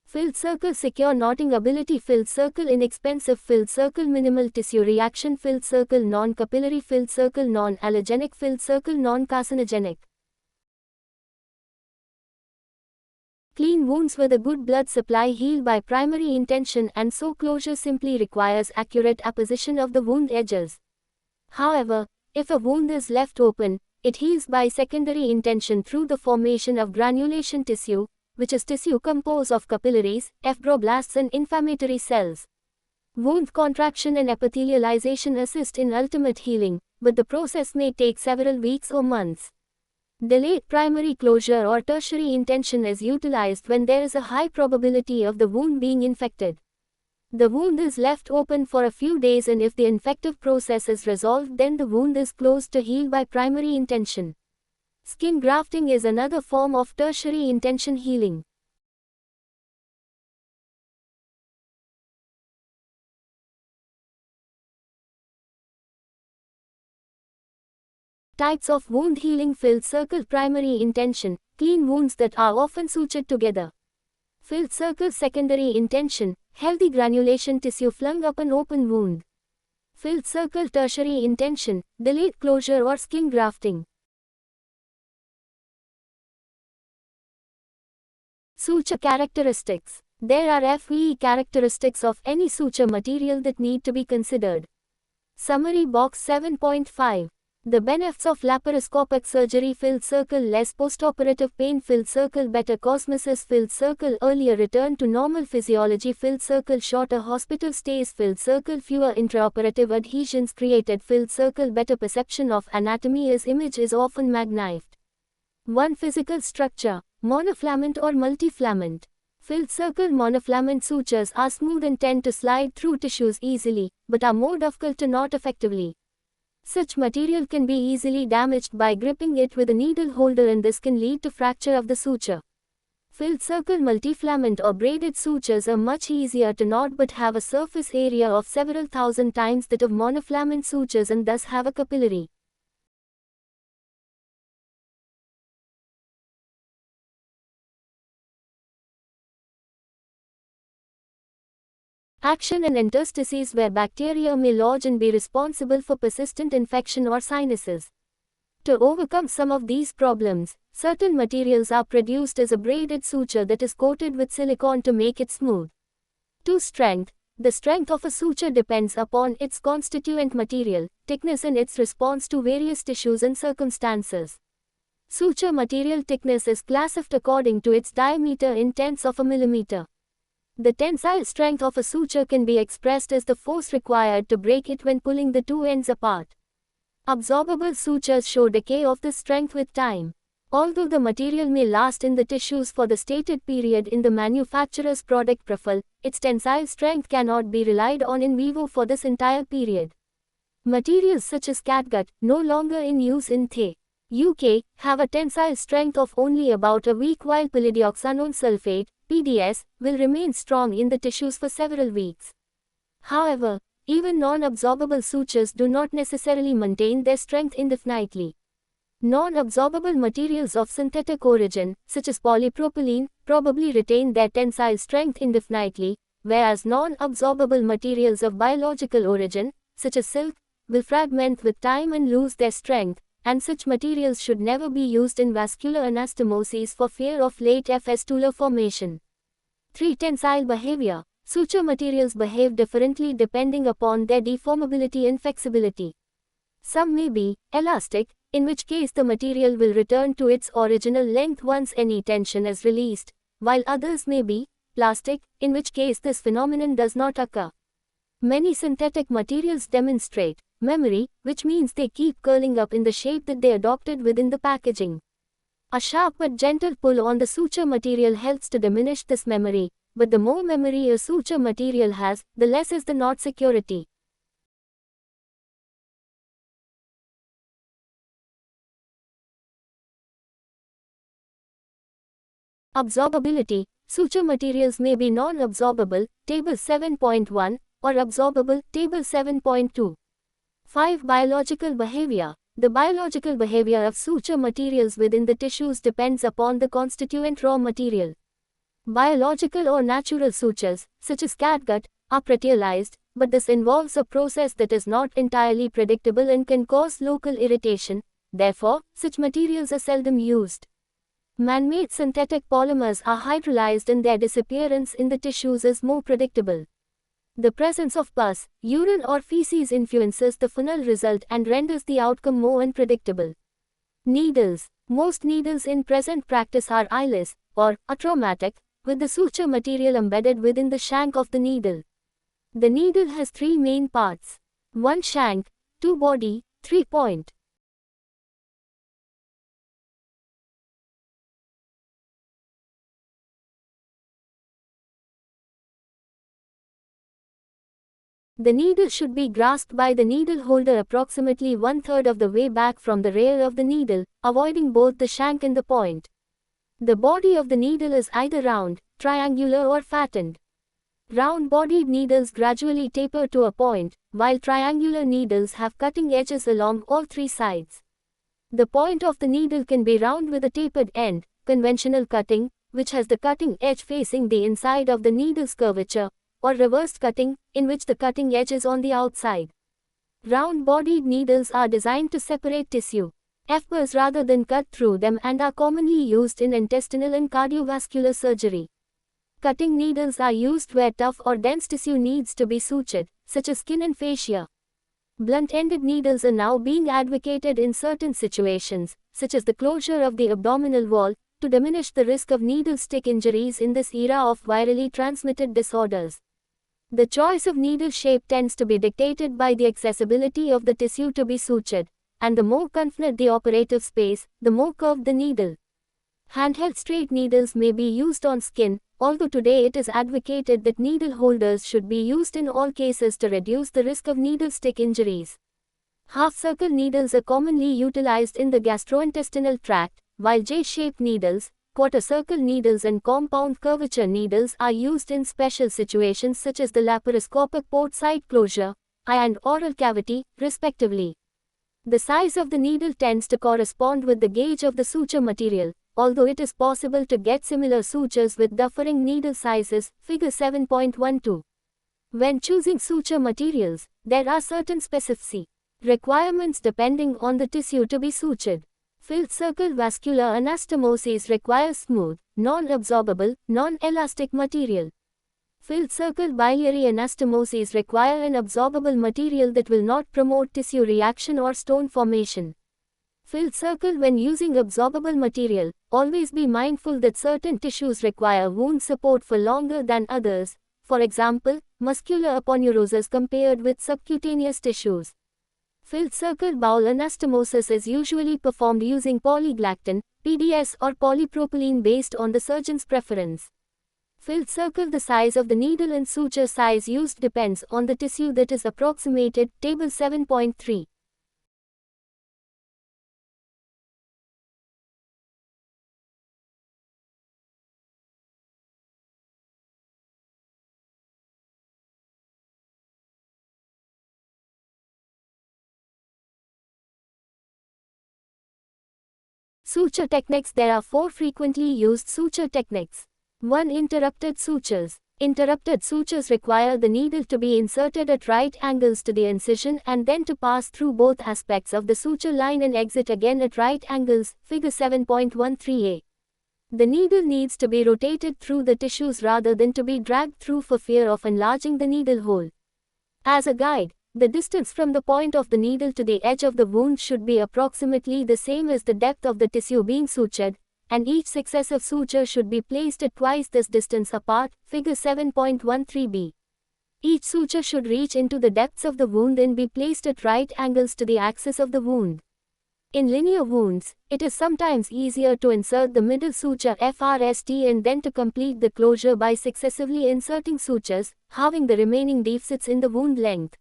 filled circle, secure knotting ability; filled circle, inexpensive; filled circle, minimal tissue reaction; filled circle, non-capillary; filled circle, non-allergenic; filled circle, non-carcinogenic. Clean wounds with a good blood supply heal by primary intention, and so closure simply requires accurate apposition of the wound edges. However, if a wound is left open, it heals by secondary intention through the formation of granulation tissue, which is tissue composed of capillaries, fibroblasts and inflammatory cells. Wound contraction and epithelialization assist in ultimate healing, but the process may take several weeks or months. Delayed primary closure or tertiary intention is utilized when there is a high probability of the wound being infected. The wound is left open for a few days, and if the infective process is resolved, then the wound is closed to heal by primary intention. Skin grafting is another form of tertiary intention healing. Types of wound healing: filled circle, primary intention, clean wounds that are often sutured together; filled circle, secondary intention, healthy granulation tissue flung up an open wound; filled circle, tertiary intention, delayed closure or skin grafting. Suture characteristics. There are FVE characteristics of any suture material that need to be considered. Summary box 7.5. The benefits of laparoscopic surgery: filled circle, less postoperative pain; filled circle, better cosmesis; filled circle, earlier return to normal physiology; filled circle, shorter hospital stays; filled circle, fewer intraoperative adhesions created; filled circle, better perception of anatomy as image is often magnified. 1. Physical structure: monofilament or multifilament. Filled circle monofilament sutures are smooth and tend to slide through tissues easily, but are more difficult to knot effectively. Such material can be easily damaged by gripping it with a needle holder, and this can lead to fracture of the suture. Filled circle multifilament or braided sutures are much easier to knot but have a surface area of several thousand times that of monofilament sutures and thus have a capillary. Action and interstices where bacteria may lodge and be responsible for persistent infection or sinuses. To overcome some of these problems, certain materials are produced as a braided suture that is coated with silicone to make it smooth. 2. Strength. The strength of a suture depends upon its constituent material, thickness and its response to various tissues and circumstances. Suture material thickness is classified according to its diameter in tenths of a millimeter. The tensile strength of a suture can be expressed as the force required to break it when pulling the two ends apart. Absorbable sutures show decay of this strength with time. Although the material may last in the tissues for the stated period in the manufacturer's product profile, its tensile strength cannot be relied on in vivo for this entire period. Materials such as catgut, no longer in use in The UK, have a tensile strength of only about a week, while pallidioxanone sulfate, PDS, will remain strong in the tissues for several weeks. However, even non-absorbable sutures do not necessarily maintain their strength indefinitely. Non-absorbable materials of synthetic origin, such as polypropylene, probably retain their tensile strength indefinitely, whereas non-absorbable materials of biological origin, such as silk, will fragment with time and lose their strength, and such materials should never be used in vascular anastomoses for fear of late fistula formation. 3. Tensile behavior. Suture materials behave differently depending upon their deformability and flexibility. Some may be elastic, in which case the material will return to its original length once any tension is released, while others may be plastic, in which case this phenomenon does not occur. Many synthetic materials demonstrate memory, which means they keep curling up in the shape that they adopted within the packaging. A sharp but gentle pull on the suture material helps to diminish this memory, but the more memory a suture material has, the less is the knot security. Absorbability. Suture materials may be non-absorbable, Table 7.1, or absorbable, Table 7.2. 5. Biological behavior. The biological behavior of suture materials within the tissues depends upon the constituent raw material. Biological or natural sutures, such as catgut, are proteolized, but this involves a process that is not entirely predictable and can cause local irritation. Therefore, such materials are seldom used. Man-made synthetic polymers are hydrolyzed and their disappearance in the tissues is more predictable. The presence of pus, urine or feces influences the final result and renders the outcome more unpredictable. Needles. Most needles in present practice are eyeless, or atraumatic, with the suture material embedded within the shank of the needle. The needle has 3 main parts. 1 shank, 2 body, 3 point. The needle should be grasped by the needle holder approximately 1/3 of the way back from the rear of the needle, avoiding both the shank and the point. The body of the needle is either round, triangular or flattened. Round-bodied needles gradually taper to a point, while triangular needles have cutting edges along all 3 sides. The point of the needle can be round with a tapered end, conventional cutting, which has the cutting edge facing the inside of the needle's curvature, or reversed cutting, in which the cutting edge is on the outside. Round-bodied needles are designed to separate tissue fibers rather than cut through them and are commonly used in intestinal and cardiovascular surgery. Cutting needles are used where tough or dense tissue needs to be sutured, such as skin and fascia. Blunt-ended needles are now being advocated in certain situations, such as the closure of the abdominal wall, to diminish the risk of needle stick injuries in this era of virally transmitted disorders. The choice of needle shape tends to be dictated by the accessibility of the tissue to be sutured, and the more confined the operative space, the more curved the needle. Handheld straight needles may be used on skin, although today it is advocated that needle holders should be used in all cases to reduce the risk of needle stick injuries. Half-circle needles are commonly utilized in the gastrointestinal tract, while J-shaped needles, quarter-circle needles and compound curvature needles are used in special situations such as the laparoscopic port site closure, eye and oral cavity, respectively. The size of the needle tends to correspond with the gauge of the suture material, although it is possible to get similar sutures with differing needle sizes, Figure 7.12. When choosing suture materials, there are certain specific requirements depending on the tissue to be sutured. Filled circle vascular anastomoses require smooth, non-absorbable, non-elastic material. Filled circle biliary anastomoses require an absorbable material that will not promote tissue reaction or stone formation. Filled circle. When using absorbable material, always be mindful that certain tissues require wound support for longer than others, for example, muscular aponeurosis compared with subcutaneous tissues. Filled circle bowel anastomosis is usually performed using polyglactin, PDS or polypropylene based on the surgeon's preference. Filled circle. The size of the needle and suture size used depends on the tissue that is approximated, Table 7.3. Suture techniques. There are 4 frequently used suture techniques. 1. Interrupted sutures. Interrupted sutures require the needle to be inserted at right angles to the incision and then to pass through both aspects of the suture line and exit again at right angles, figure 7.13a. The needle needs to be rotated through the tissues rather than to be dragged through for fear of enlarging the needle hole. As a guide, the distance from the point of the needle to the edge of the wound should be approximately the same as the depth of the tissue being sutured, and each successive suture should be placed at twice this distance apart, figure 7.13b. Each suture should reach into the depths of the wound and be placed at right angles to the axis of the wound. In linear wounds, it is sometimes easier to insert the middle suture FRST and then to complete the closure by successively inserting sutures, halving the remaining deficits in the wound length.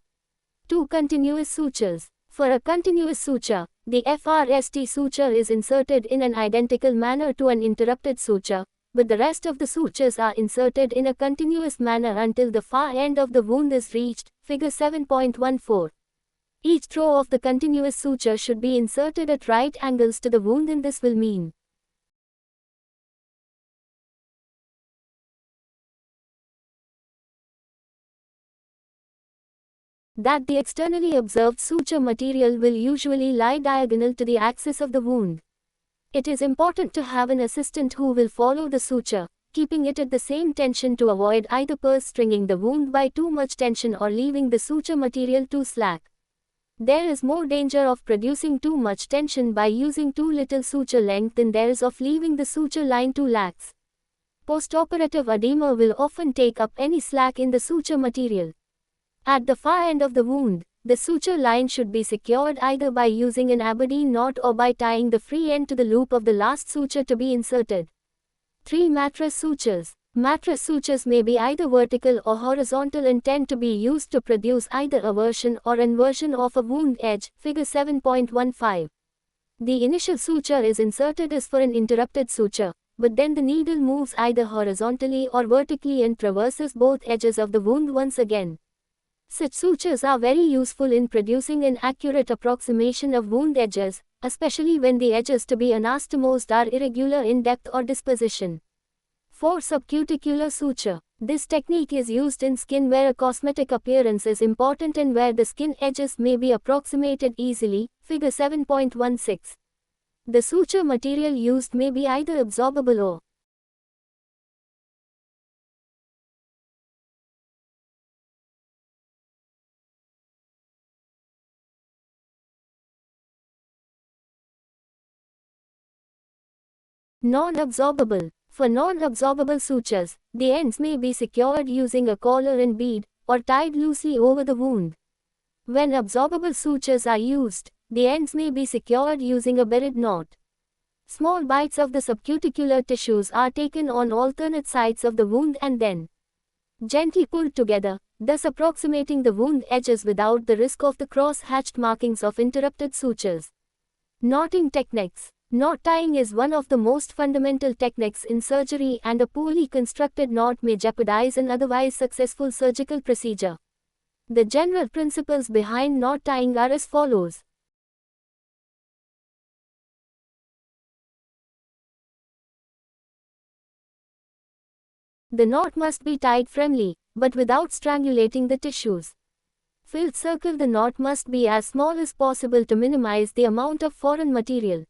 2. Continuous sutures. For a continuous suture, the FRST suture is inserted in an identical manner to an interrupted suture, but the rest of the sutures are inserted in a continuous manner until the far end of the wound is reached, figure 7.14. Each throw of the continuous suture should be inserted at right angles to the wound, and this will mean that the externally observed suture material will usually lie diagonal to the axis of the wound. It is important to have an assistant who will follow the suture, keeping it at the same tension to avoid either purse stringing the wound by too much tension or leaving the suture material too slack. There is more danger of producing too much tension by using too little suture length than there is of leaving the suture line too lax. Postoperative edema will often take up any slack in the suture material. At the far end of the wound, the suture line should be secured either by using an Aberdeen knot or by tying the free end to the loop of the last suture to be inserted. 3. Mattress sutures. Mattress sutures may be either vertical or horizontal and tend to be used to produce either eversion or inversion of a wound edge, figure 7.15. The initial suture is inserted as for an interrupted suture, but then the needle moves either horizontally or vertically and traverses both edges of the wound once again. Such sutures are very useful in producing an accurate approximation of wound edges, especially when the edges to be anastomosed are irregular in depth or disposition. 4. Subcuticular suture. This technique is used in skin where a cosmetic appearance is important and where the skin edges may be approximated easily, figure 7.16. The suture material used may be either absorbable or non-absorbable. For non-absorbable sutures, the ends may be secured using a collar and bead, or tied loosely over the wound. When absorbable sutures are used, the ends may be secured using a beaded knot. Small bites of the subcuticular tissues are taken on alternate sides of the wound and then gently pulled together, thus approximating the wound edges without the risk of the cross-hatched markings of interrupted sutures. Knotting techniques. Knot tying is one of the most fundamental techniques in surgery, and a poorly constructed knot may jeopardize an otherwise successful surgical procedure. The general principles behind knot tying are as follows. The knot must be tied firmly, but without strangulating the tissues. Filled circle. The knot must be as small as possible to minimize the amount of foreign material.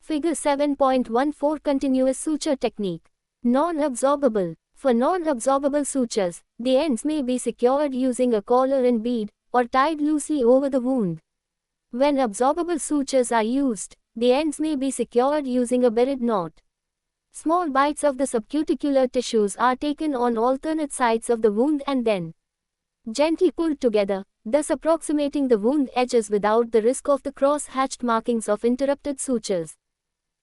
Figure 7.14. Continuous suture technique. Non-absorbable. For non-absorbable sutures, the ends may be secured using a collar and bead, or tied loosely over the wound. When absorbable sutures are used, the ends may be secured using a beaded knot. Small bites of the subcuticular tissues are taken on alternate sides of the wound and then gently pulled together, thus approximating the wound edges without the risk of the cross-hatched markings of interrupted sutures.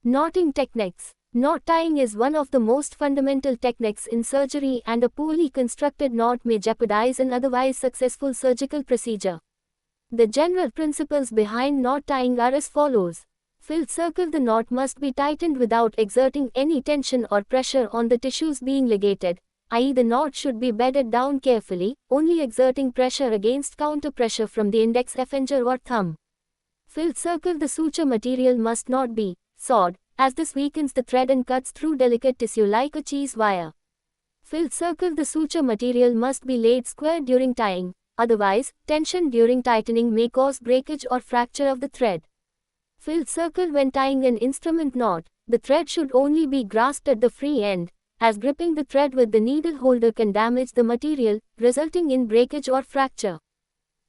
Knotting techniques. Knot tying is one of the most fundamental techniques in surgery, and a poorly constructed knot may jeopardize an otherwise successful surgical procedure. The general principles behind knot tying are as follows. Filled circle. The knot must be tightened without exerting any tension or pressure on the tissues being ligated, i.e. the knot should be bedded down carefully, only exerting pressure against counter pressure from the index finger or thumb. Filled circle. The suture material must not be sawed, as this weakens the thread and cuts through delicate tissue like a cheese wire. Filled circle. The suture material must be laid square during tying, otherwise, tension during tightening may cause breakage or fracture of the thread. Filled circle. When tying an instrument knot, the thread should only be grasped at the free end, as gripping the thread with the needle holder can damage the material, resulting in breakage or fracture.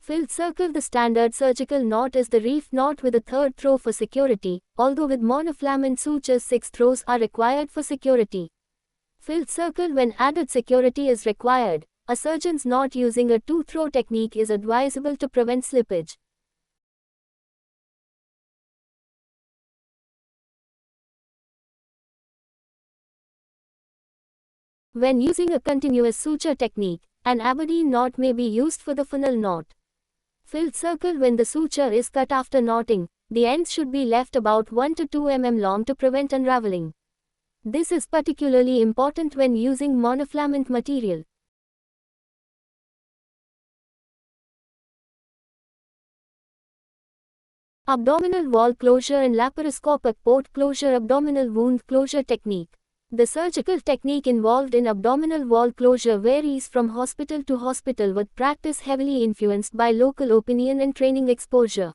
Filled circle. The standard surgical knot is the reef knot with a third throw for security, although with monofilament sutures 6 throws are required for security. Filled circle. When added security is required, a surgeon's knot using a 2-throw technique is advisable to prevent slippage. When using a continuous suture technique, an Aberdeen knot may be used for the funnel knot. Filled circle. When the suture is cut after knotting, the ends should be left about 1 to 2 mm long to prevent unraveling. This is particularly important when using monofilament material. Abdominal wall closure and laparoscopic port closure. Abdominal wound closure technique. The surgical technique involved in abdominal wall closure varies from hospital to hospital, with practice heavily influenced by local opinion and training exposure.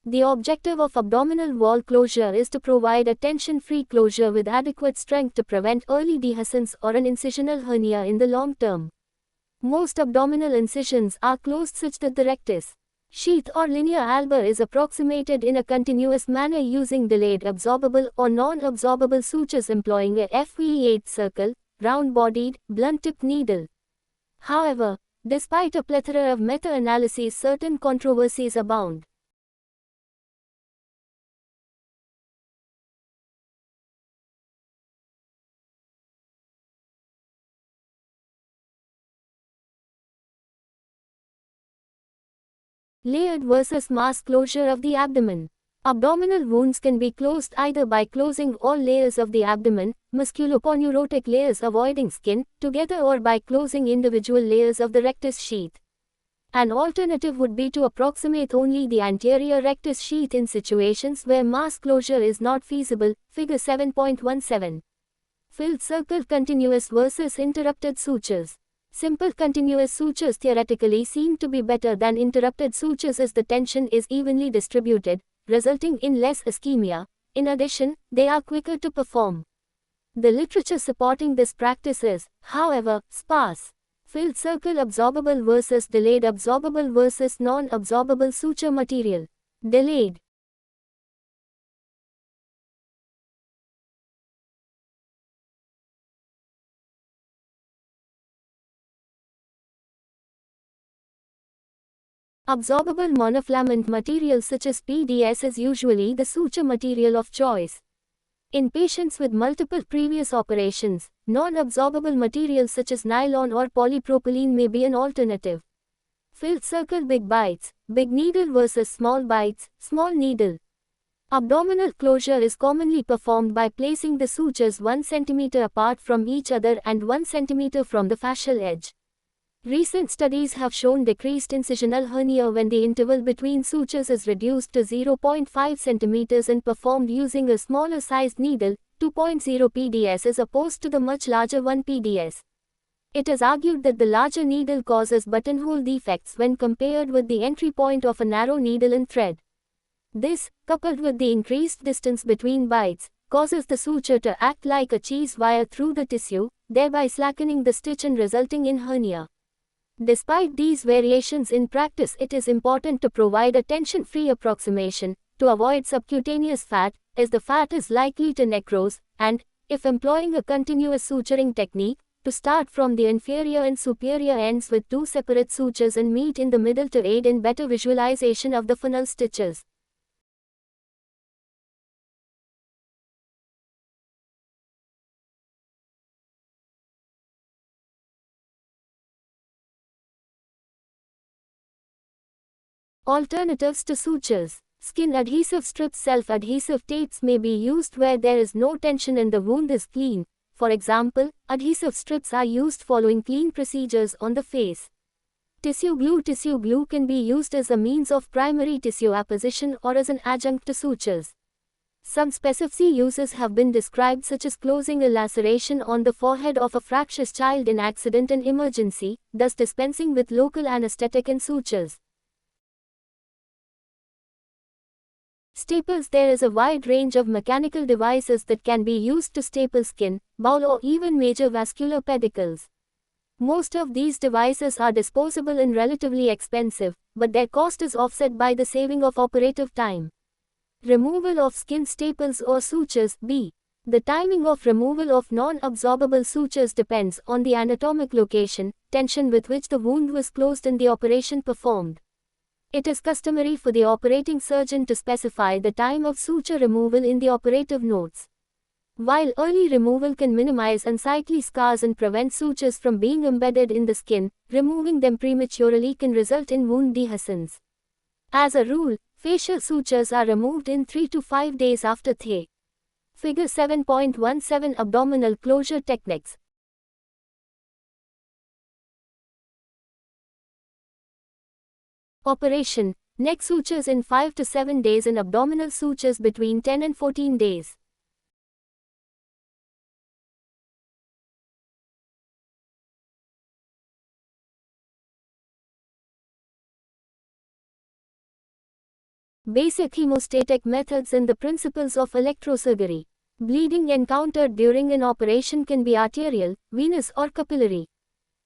The objective of abdominal wall closure is to provide a tension-free closure with adequate strength to prevent early dehiscence or an incisional hernia in the long term. Most abdominal incisions are closed such that the rectus sheath or linea alba is approximated in a continuous manner using delayed absorbable or non-absorbable sutures employing a FE8 circle, round-bodied, blunt-tipped needle. However, despite a plethora of meta-analyses, certain controversies abound. Layered versus mass closure of the abdomen. Abdominal wounds can be closed either by closing all layers of the abdomen, musculoponeurotic layers avoiding skin, together, or by closing individual layers of the rectus sheath. An alternative would be to approximate only the anterior rectus sheath in situations where mass closure is not feasible. Figure 7.17. Filled circle. Continuous versus interrupted sutures. Simple continuous sutures theoretically seem to be better than interrupted sutures as the tension is evenly distributed, resulting in less ischemia. In addition, they are quicker to perform. The literature supporting this practice is, however, sparse. Filled circle. Absorbable versus delayed. Absorbable versus non-absorbable suture material. Delayed. Absorbable monofilament material such as PDS is usually the suture material of choice. In patients with multiple previous operations, non-absorbable materials such as nylon or polypropylene may be an alternative. Filled circle. Big bites, big needle versus small bites, small needle. Abdominal closure is commonly performed by placing the sutures 1 cm apart from each other and 1 cm from the fascial edge. Recent studies have shown decreased incisional hernia when the interval between sutures is reduced to 0.5 cm and performed using a smaller sized needle, 2.0 PDS, as opposed to the much larger 1 PDS. It is argued that the larger needle causes buttonhole defects when compared with the entry point of a narrow needle and thread. This, coupled with the increased distance between bites, causes the suture to act like a cheese wire through the tissue, thereby slackening the stitch and resulting in hernia. Despite these variations in practice, it is important to provide a tension-free approximation to avoid subcutaneous fat, as the fat is likely to necrose, and, if employing a continuous suturing technique, to start from the inferior and superior ends with 2 separate sutures and meet in the middle to aid in better visualization of the funnel stitches. Alternatives to sutures. Skin adhesive strips. Self-adhesive tapes may be used where there is no tension and the wound is clean. For example, adhesive strips are used following clean procedures on the face. Tissue glue. Tissue glue can be used as a means of primary tissue apposition or as an adjunct to sutures. Some specific uses have been described, such as closing a laceration on the forehead of a fractious child in accident and emergency, thus dispensing with local anesthetic and sutures. Staples. There is a wide range of mechanical devices that can be used to staple skin, bowel, or even major vascular pedicles. Most of these devices are disposable and relatively expensive, but their cost is offset by the saving of operative time. Removal of skin staples or sutures. B. The timing of removal of non-absorbable sutures depends on the anatomic location, tension with which the wound was closed and the operation performed. It is customary for the operating surgeon to specify the time of suture removal in the operative notes. While early removal can minimize unsightly scars and prevent sutures from being embedded in the skin, removing them prematurely can result in wound dehiscence. As a rule, facial sutures are removed in 3 to 5 days after THE. Figure 7.17 Abdominal closure techniques. Operation: neck sutures in 5 to 7 days and abdominal sutures between 10 and 14 days. Basic hemostatic methods and the principles of electrosurgery. Bleeding encountered during an operation can be arterial, venous, or capillary.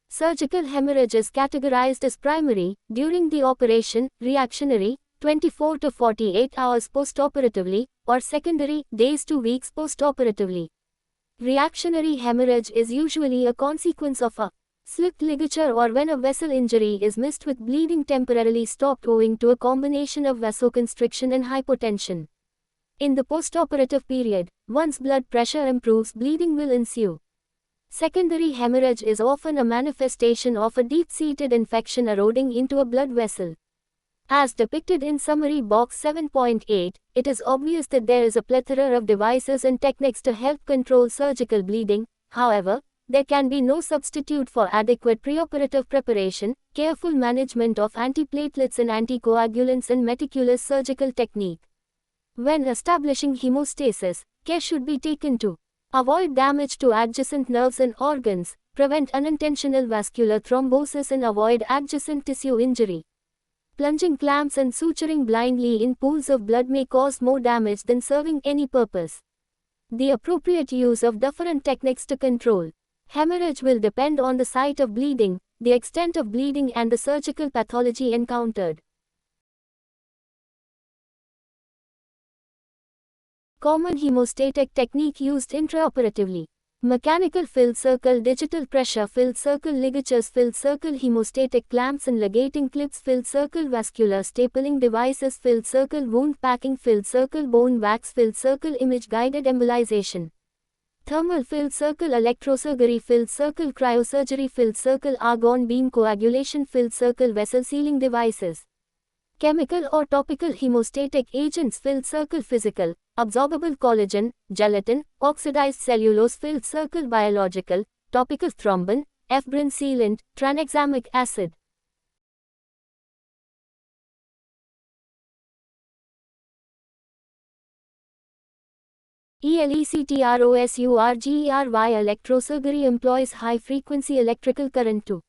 Surgical hemorrhage is categorized as primary, during the operation, reactionary, 24 to 48 hours postoperatively, or secondary, days to weeks postoperatively. Reactionary hemorrhage is usually a consequence of a slipped ligature or when a vessel injury is missed with bleeding temporarily stopped owing to a combination of vasoconstriction and hypotension. In the postoperative period, once blood pressure improves, bleeding will ensue. Secondary hemorrhage is often a manifestation of a deep-seated infection eroding into a blood vessel. As depicted in summary box 7.8, it is obvious that there is a plethora of devices and techniques to help control surgical bleeding. However, there can be no substitute for adequate preoperative preparation, careful management of antiplatelets and anticoagulants, and meticulous surgical technique. When establishing hemostasis, care should be taken to avoid damage to adjacent nerves and organs, prevent unintentional vascular thrombosis, and avoid adjacent tissue injury. Plunging clamps and suturing blindly in pools of blood may cause more damage than serving any purpose. The appropriate use of different techniques to control hemorrhage will depend on the site of bleeding, the extent of bleeding, and the surgical pathology encountered. Common hemostatic technique used intraoperatively. Mechanical filled circle, digital pressure filled circle, ligatures filled circle, hemostatic clamps and ligating clips, filled circle, vascular stapling devices, filled circle, wound packing, filled circle, bone wax, filled circle, image guided embolization. Thermal filled circle, electrosurgery, filled circle, cryosurgery, filled circle, argon beam coagulation, filled circle, vessel sealing devices. Chemical or topical hemostatic agents, filled circle, physical, absorbable collagen, gelatin, oxidized cellulose, filled circle, biological, topical thrombin, ephedrine sealant, tranexamic acid. Electrosurgery electrosurgery employs high-frequency electrical current to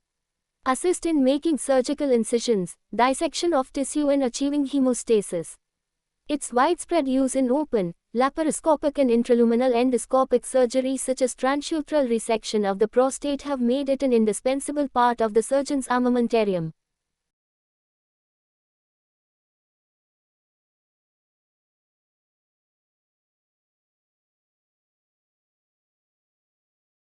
assist in making surgical incisions, dissection of tissue, and achieving hemostasis. Its widespread use in open, laparoscopic and intraluminal endoscopic surgery such as transurethral resection of the prostate have made it an indispensable part of the surgeon's armamentarium.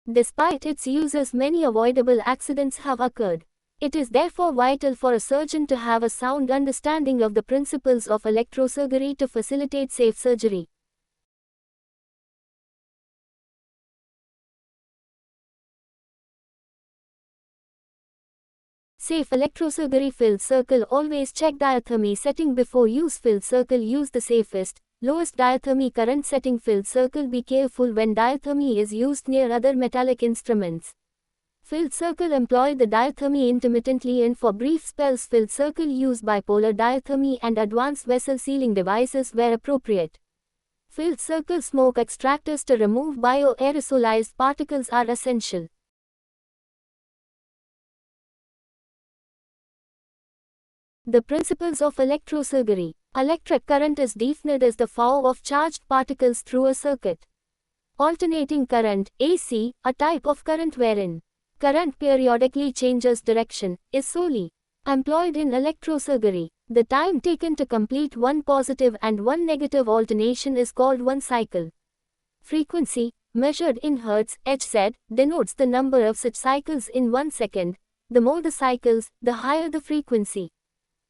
Despite its uses, many avoidable accidents have occurred. It is therefore vital for a surgeon to have a sound understanding of the principles of electrosurgery to facilitate safe surgery. Safe electrosurgery. Filled circle. Always check diathermy setting before use. Filled circle. Use the safest, lowest diathermy current setting. Filled circle. Be careful when diathermy is used near other metallic instruments. Filled circle. Employ the diathermy intermittently and for brief spells. Filled circle. Use bipolar diathermy and advanced vessel sealing devices where appropriate. Filled circle smoke extractors to remove bioaerosolized particles are essential. The principles of electrosurgery. Electric current is defined as the flow of charged particles through a circuit. Alternating current, AC, a type of current wherein current periodically changes direction, is solely employed in electrosurgery. The time taken to complete one positive and one negative alternation is called one cycle. Frequency, measured in Hz, Hz, denotes the number of such cycles in 1 second. The more the cycles, the higher the frequency.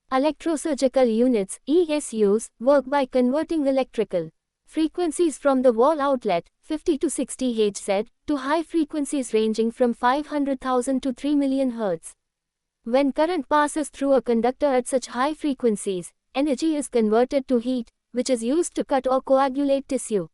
Electrosurgical units, ESUs, work by converting electrical frequencies from the wall outlet, 50 to 60 Hz, to high frequencies ranging from 500,000 to 3 million Hz. When current passes through a conductor at such high frequencies, energy is converted to heat, which is used to cut or coagulate tissue.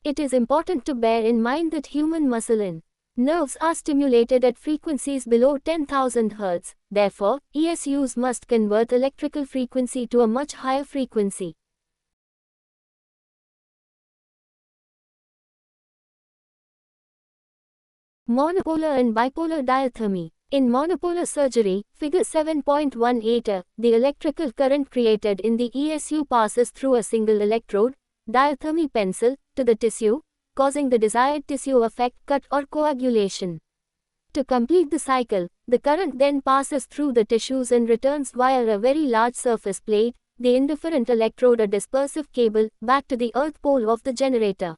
It is important to bear in mind that human muscle and nerves are stimulated at frequencies below 10,000 Hz, therefore, ESUs must convert electrical frequency to a much higher frequency. Monopolar and bipolar diathermy. In monopolar surgery, figure 7.18, the electrical current created in the ESU passes through a single electrode, diathermy pencil, to the tissue, causing the desired tissue effect, cut or coagulation. To complete the cycle, the current then passes through the tissues and returns via a very large surface plate, the indifferent electrode, a dispersive cable, back to the earth pole of the generator.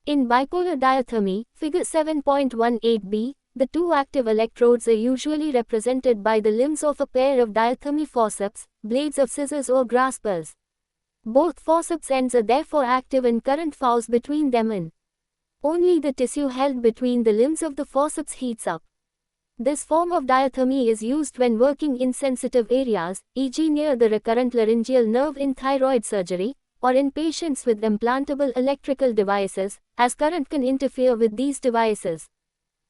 In bipolar diathermy, figure 7.18b, the two active electrodes are usually represented by the limbs of a pair of diathermy forceps, blades of scissors or graspers. Both forceps ends are therefore active and current flows between them and only the tissue held between the limbs of the forceps heats up. This form of diathermy is used when working in sensitive areas, e.g. near the recurrent laryngeal nerve in thyroid surgery, or in patients with implantable electrical devices, as current can interfere with these devices.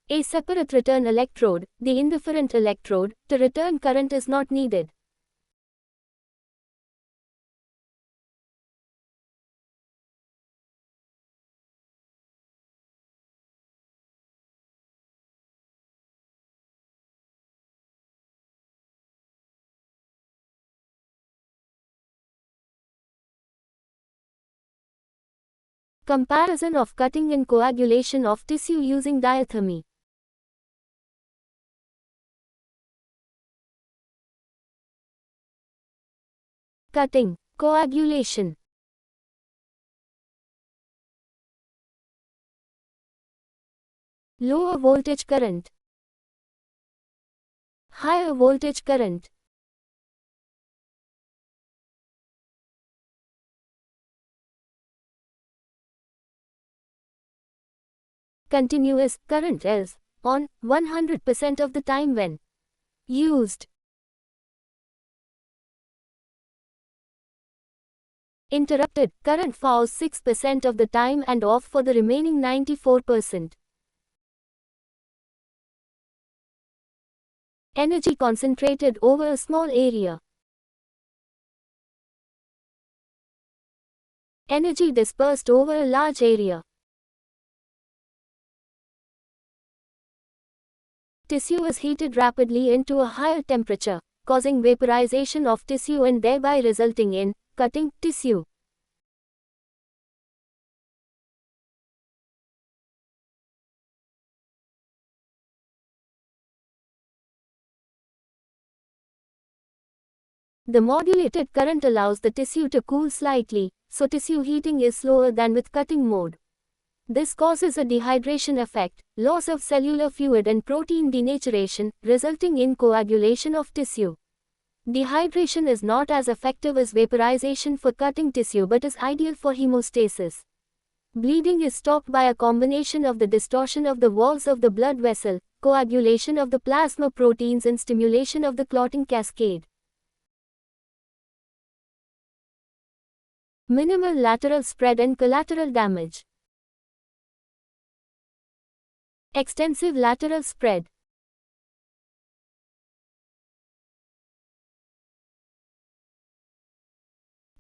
A separate return electrode, the indifferent electrode, to return current is not needed. Comparison of cutting and coagulation of tissue using diathermy. Cutting, coagulation. Lower voltage current. Higher voltage current. Continuous current is on 100% of the time when used. Interrupted current flows 6% of the time and off for the remaining 94%. Energy concentrated over a small area. Energy dispersed over a large area. Tissue is heated rapidly into a higher temperature, causing vaporization of tissue and thereby resulting in cutting tissue. The modulated current allows the tissue to cool slightly, so tissue heating is slower than with cutting mode. This causes a dehydration effect, loss of cellular fluid and protein denaturation, resulting in coagulation of tissue. Dehydration is not as effective as vaporization for cutting tissue but is ideal for hemostasis. Bleeding is stopped by a combination of the distortion of the walls of the blood vessel, coagulation of the plasma proteins and stimulation of the clotting cascade. Minimal lateral spread and collateral damage. Extensive lateral spread.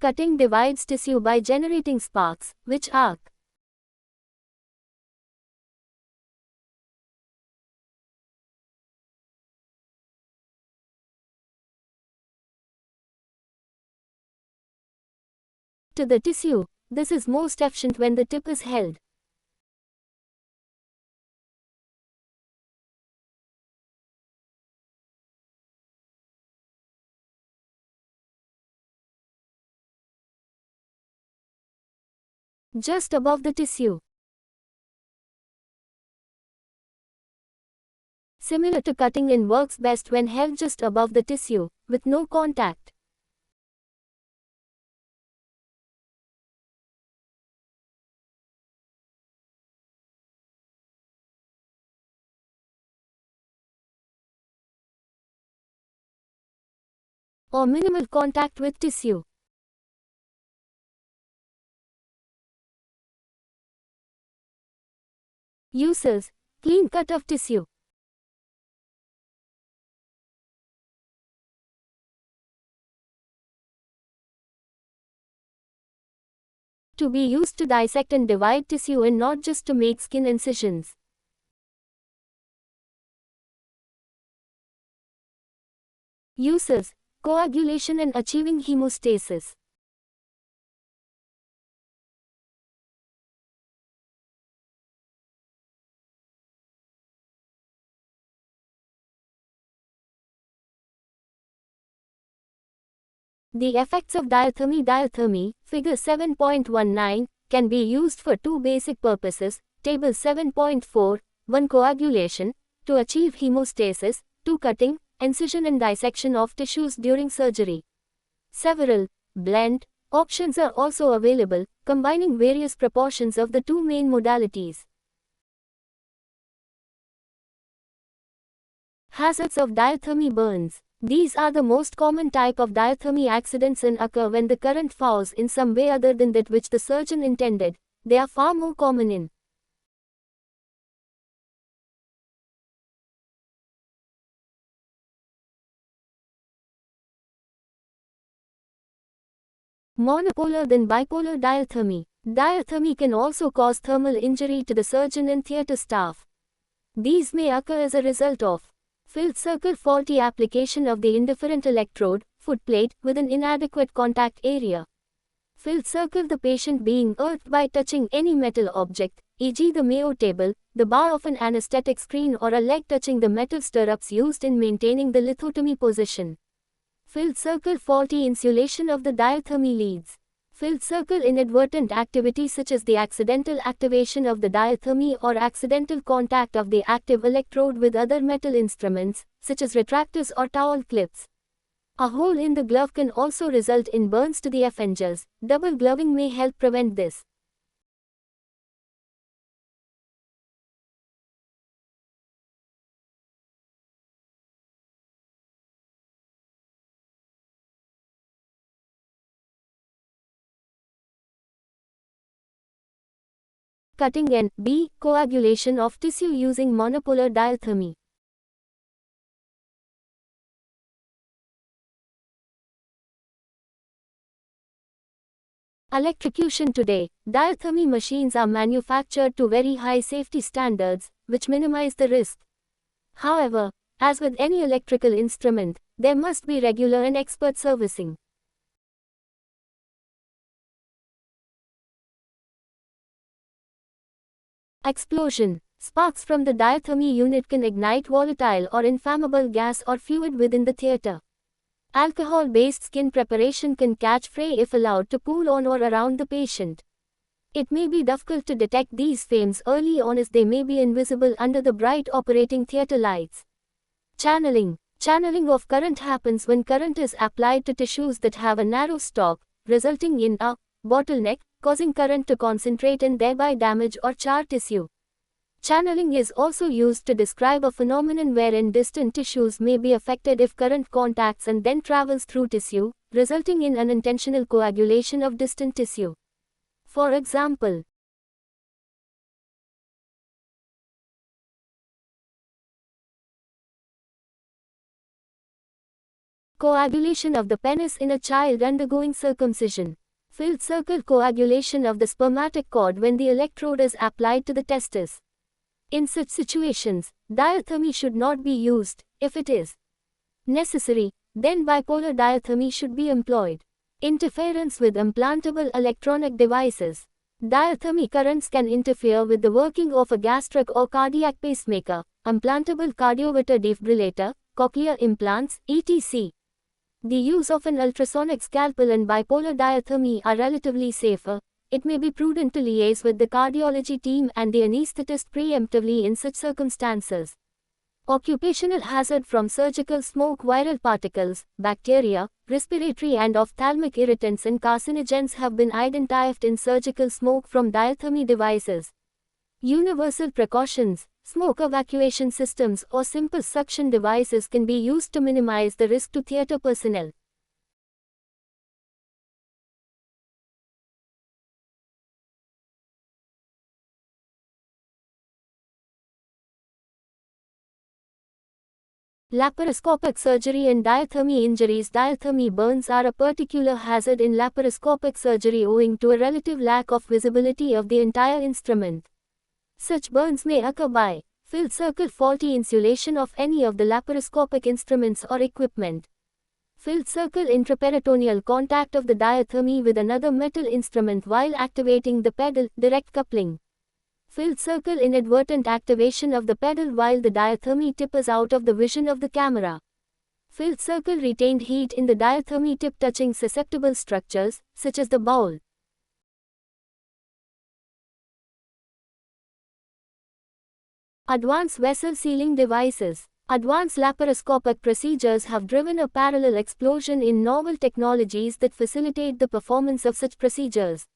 Cutting divides tissue by generating sparks, which arc to the tissue. This is most efficient when the tip is held just above the tissue. Similar to cutting in, works best when held just above the tissue, with no contact. Or minimal contact with tissue. Uses: clean cut of tissue. To be used to dissect and divide tissue and not just to make skin incisions. Uses: coagulation and achieving hemostasis. The effects of diathermy, figure 7.19, can be used for two basic purposes. Table 7.4, 1. Coagulation, to achieve hemostasis, 2. Cutting, incision and dissection of tissues during surgery. Several blend options are also available, combining various proportions of the two main modalities. Hazards of diathermy: burns. These are the most common type of diathermy accidents and occur when the current fouls in some way other than that which the surgeon intended. They are far more common in monopolar than bipolar diathermy. Diathermy can also cause thermal injury to the surgeon and theatre staff. These may occur as a result of filled circle, faulty application of the indifferent electrode, footplate, with an inadequate contact area. Filled circle: the patient being earthed by touching any metal object, e.g. the Mayo table, the bar of an anesthetic screen, or a leg touching the metal stirrups used in maintaining the lithotomy position. Filled circle: faulty insulation of the diathermy leads. Filled circle: inadvertent activity such as the accidental activation of the diathermy or accidental contact of the active electrode with other metal instruments, such as retractors or towel clips. A hole in the glove can also result in burns to the aphenges. Double gloving may help prevent this. Cutting and B. Coagulation of tissue using monopolar diathermy. Electrocution: today, diathermy machines are manufactured to very high safety standards, which minimize the risk. However, as with any electrical instrument, there must be regular and expert servicing. Explosion: sparks from the diathermy unit can ignite volatile or inflammable gas or fluid within the theater. Alcohol-based skin preparation can catch fire if allowed to cool on or around the patient. It may be difficult to detect these flames early on as they may be invisible under the bright operating theater lights. Channeling: channeling of current happens when current is applied to tissues that have a narrow stalk, resulting in a bottleneck, causing current to concentrate and thereby damage or char tissue. Channeling is also used to describe a phenomenon wherein distant tissues may be affected if current contacts and then travels through tissue, resulting in unintentional coagulation of distant tissue. For example, Coagulation of the penis in a child undergoing circumcision. Filled circle coagulation of the spermatic cord when the electrode is applied to the testis. In such situations, diathermy should not be used. If it is necessary, then bipolar diathermy should be employed. Interference with implantable electronic devices. Diathermy currents can interfere with the working of a gastric or cardiac pacemaker, implantable cardioverter defibrillator, cochlear implants, etc. The use of an ultrasonic scalpel and bipolar diathermy are relatively safer. It may be prudent to liaise with the cardiology team and the anesthetist preemptively in such circumstances. Occupational hazard from surgical smoke. Viral particles, bacteria, respiratory and ophthalmic irritants and carcinogens have been identified in surgical smoke from diathermy devices. Universal precautions. Smoke evacuation systems or simple suction devices can be used to minimize the risk to theater personnel. Laparoscopic surgery and diathermy injuries. Diathermy burns are a particular hazard in laparoscopic surgery owing to a relative lack of visibility of the entire instrument. Such burns may occur by filled circle faulty insulation of any of the laparoscopic instruments or equipment. Filled circle intraperitoneal contact of the diathermy with another metal instrument while activating the pedal, direct coupling. Filled circle inadvertent activation of the pedal while the diathermy tip is out of the vision of the camera. Filled circle retained heat in the diathermy tip touching susceptible structures, such as the bowel. Advanced vessel sealing devices. Advanced laparoscopic procedures have driven a parallel explosion in novel technologies that facilitate the performance of such procedures.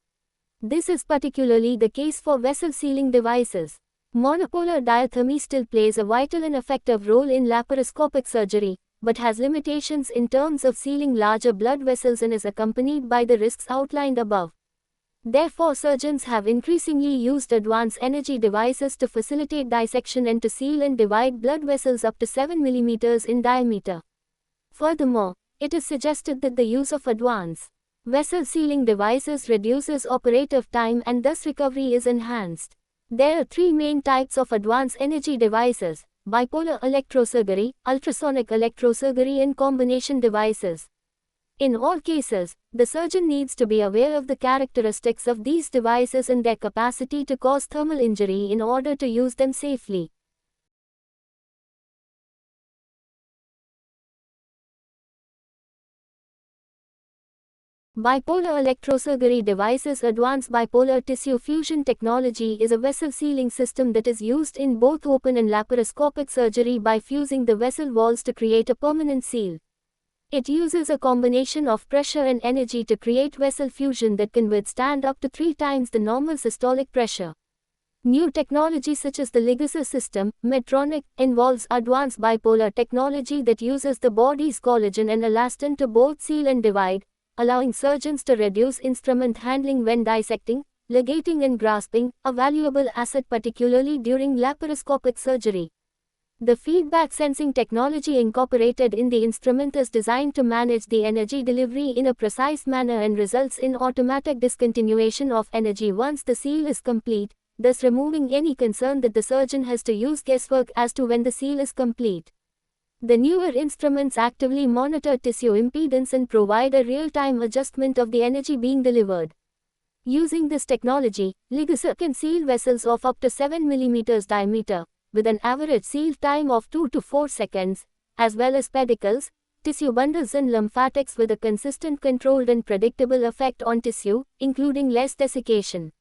This is particularly the case for vessel sealing devices. Monopolar diathermy still plays a vital and effective role in laparoscopic surgery, but has limitations in terms of sealing larger blood vessels and is accompanied by the risks outlined above. Therefore, surgeons have increasingly used advanced energy devices to facilitate dissection and to seal and divide blood vessels up to 7 mm in diameter. Furthermore, it is suggested that the use of advanced vessel sealing devices reduces operative time and thus recovery is enhanced. There are three main types of advanced energy devices: bipolar electrosurgery, ultrasonic electrosurgery, and combination devices. In all cases, the surgeon needs to be aware of the characteristics of these devices and their capacity to cause thermal injury in order to use them safely. Bipolar electrosurgery devices. Advanced bipolar tissue fusion technology is a vessel sealing system that is used in both open and laparoscopic surgery by fusing the vessel walls to create a permanent seal. It uses a combination of pressure and energy to create vessel fusion that can withstand up to 3 times the normal systolic pressure. New technology such as the Ligasys system, Medtronic, involves advanced bipolar technology that uses the body's collagen and elastin to both seal and divide, allowing surgeons to reduce instrument handling when dissecting, ligating and grasping, a valuable asset particularly during laparoscopic surgery. The feedback sensing technology incorporated in the instrument is designed to manage the energy delivery in a precise manner and results in automatic discontinuation of energy once the seal is complete, thus removing any concern that the surgeon has to use guesswork as to when the seal is complete. The newer instruments actively monitor tissue impedance and provide a real-time adjustment of the energy being delivered. Using this technology, Ligasys can seal vessels of up to 7 mm diameter, with an average seal time of 2 to 4 seconds, as well as pedicles, tissue bundles and lymphatics with a consistent, controlled and predictable effect on tissue, including less desiccation.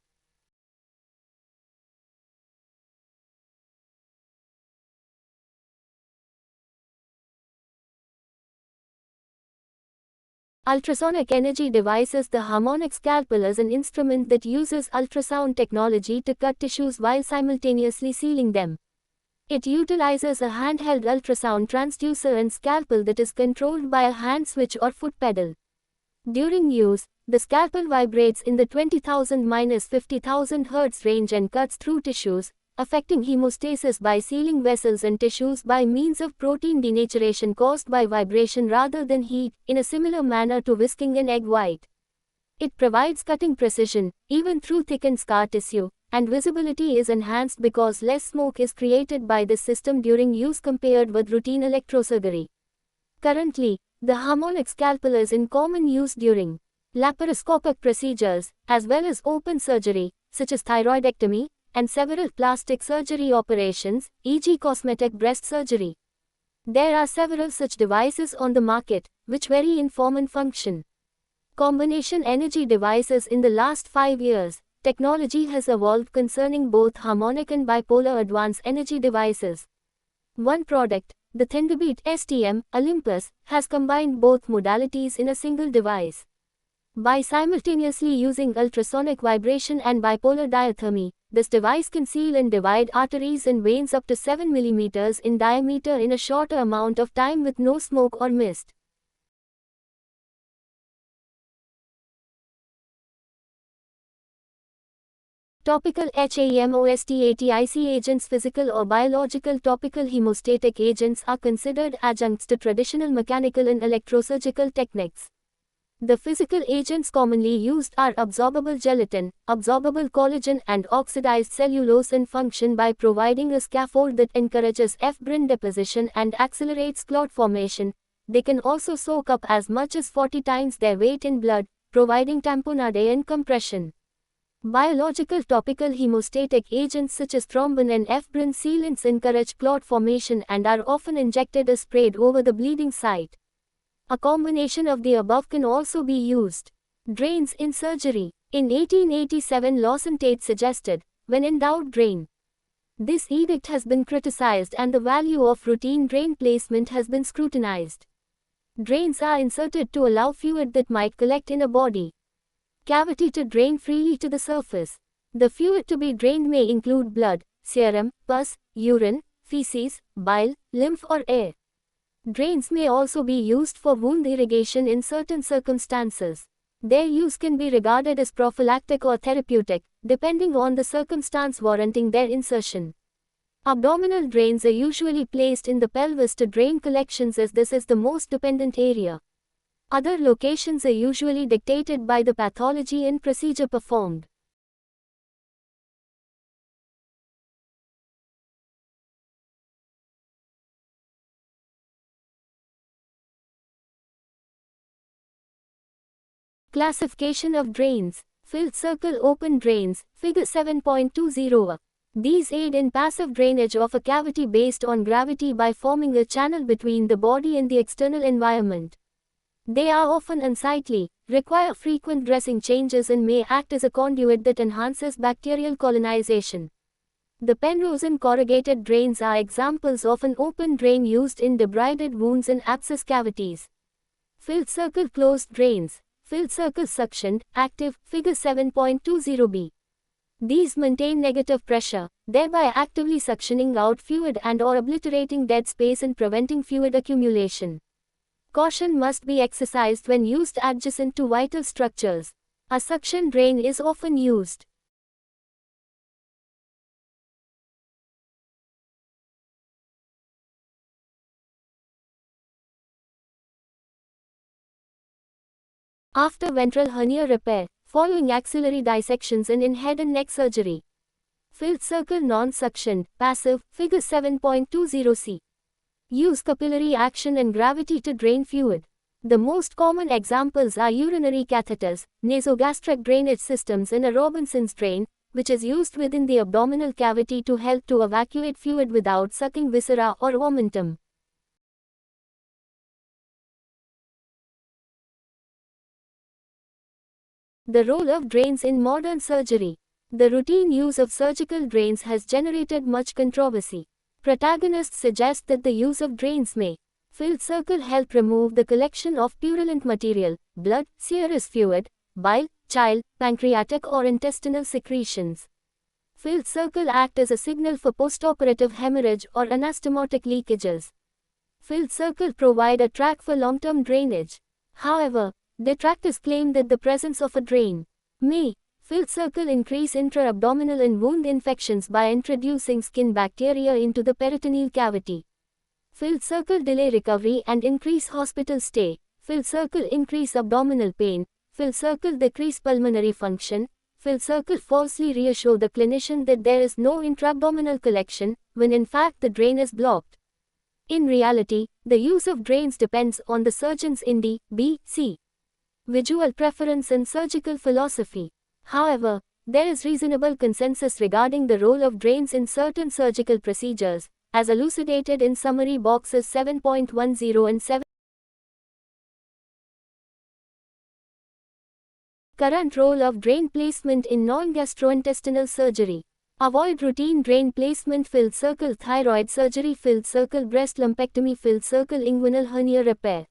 Ultrasonic energy devices. The harmonic scalpel is an instrument that uses ultrasound technology to cut tissues while simultaneously sealing them. It utilizes a handheld ultrasound transducer and scalpel that is controlled by a hand switch or foot pedal. During use, the scalpel vibrates in the 20,000–50,000 Hz range and cuts through tissues, affecting hemostasis by sealing vessels and tissues by means of protein denaturation caused by vibration rather than heat, in a similar manner to whisking an egg white. It provides cutting precision, even through thickened scar tissue, and visibility is enhanced because less smoke is created by this system during use compared with routine electrosurgery. Currently, the harmonic scalpel is in common use during laparoscopic procedures, as well as open surgery, such as thyroidectomy, and several plastic surgery operations, e.g. cosmetic breast surgery. There are several such devices on the market, which vary in form and function. Combination energy devices. In the last 5 years, technology has evolved concerning both harmonic and bipolar advanced energy devices. One product, the Thunderbeat STM Olympus, has combined both modalities in a single device. By simultaneously using ultrasonic vibration and bipolar diathermy, this device can seal and divide arteries and veins up to 7 mm in diameter in a shorter amount of time with no smoke or mist. Topical HAMOSTATIC agents. Physical or biological topical hemostatic agents are considered adjuncts to traditional mechanical and electrosurgical techniques. The physical agents commonly used are absorbable gelatin, absorbable collagen, and oxidized cellulose, and function by providing a scaffold that encourages fibrin deposition and accelerates clot formation. They can also soak up as much as 40 times their weight in blood, providing tamponade and compression. Biological topical hemostatic agents such as thrombin and fibrin sealants encourage clot formation and are often injected or sprayed over the bleeding site. A combination of the above can also be used. Drains in surgery. In 1887, Lawson Tate suggested, when in doubt, drain. This edict has been criticized and the value of routine drain placement has been scrutinized. Drains are inserted to allow fluid that might collect in a body cavity to drain freely to the surface. The fluid to be drained may include blood, serum, pus, urine, feces, bile, lymph, or air. Drains may also be used for wound irrigation in certain circumstances. Their use can be regarded as prophylactic or therapeutic, depending on the circumstance warranting their insertion. Abdominal drains are usually placed in the pelvis to drain collections, as this is the most dependent area. Other locations are usually dictated by the pathology and procedure performed. Classification of drains. Filled circle open drains, figure 7.20. These aid in passive drainage of a cavity based on gravity by forming a channel between the body and the external environment. They are often unsightly, require frequent dressing changes, and may act as a conduit that enhances bacterial colonization. The Penrose and corrugated drains are examples of an open drain used in debrided wounds and abscess cavities. Filled circle closed drains. Filled circle suctioned, active, figure 7.20b. These maintain negative pressure, thereby actively suctioning out fluid and/or obliterating dead space and preventing fluid accumulation. Caution must be exercised when used adjacent to vital structures. A suction drain is often used. After ventral hernia repair, following axillary dissections and in head and neck surgery. Filled circle non-suctioned, passive, figure 7.20c. Use capillary action and gravity to drain fluid. The most common examples are urinary catheters, nasogastric drainage systems, and a Robinson's drain, which is used within the abdominal cavity to help to evacuate fluid without sucking viscera or omentum. The role of drains in modern surgery. The routine use of surgical drains has generated much controversy. Protagonists suggest that the use of drains may filled circle help remove the collection of purulent material, blood, serous fluid, bile, chyle, pancreatic or intestinal secretions. Filled circle act as a signal for postoperative hemorrhage or anastomotic leakages. Filled circle provide a track for long-term drainage. However, detractors claim that the presence of a drain may Filled circle increase intra-abdominal and wound infections by introducing skin bacteria into the peritoneal cavity. Filled circle delay recovery and increase hospital stay. Filled circle increase abdominal pain. Filled circle decrease pulmonary function. Filled circle falsely reassure the clinician that there is no intra-abdominal collection, when in fact the drain is blocked. In reality, the use of drains depends on the surgeon's IND, B.C. visual preference and surgical philosophy. However, there is reasonable consensus regarding the role of drains in certain surgical procedures, as elucidated in summary boxes 7.10 and 7. Current role of drain placement in non-gastrointestinal surgery. Avoid routine drain placement. Filled circle thyroid surgery. Filled circle breast lumpectomy. Filled circle inguinal hernia repair.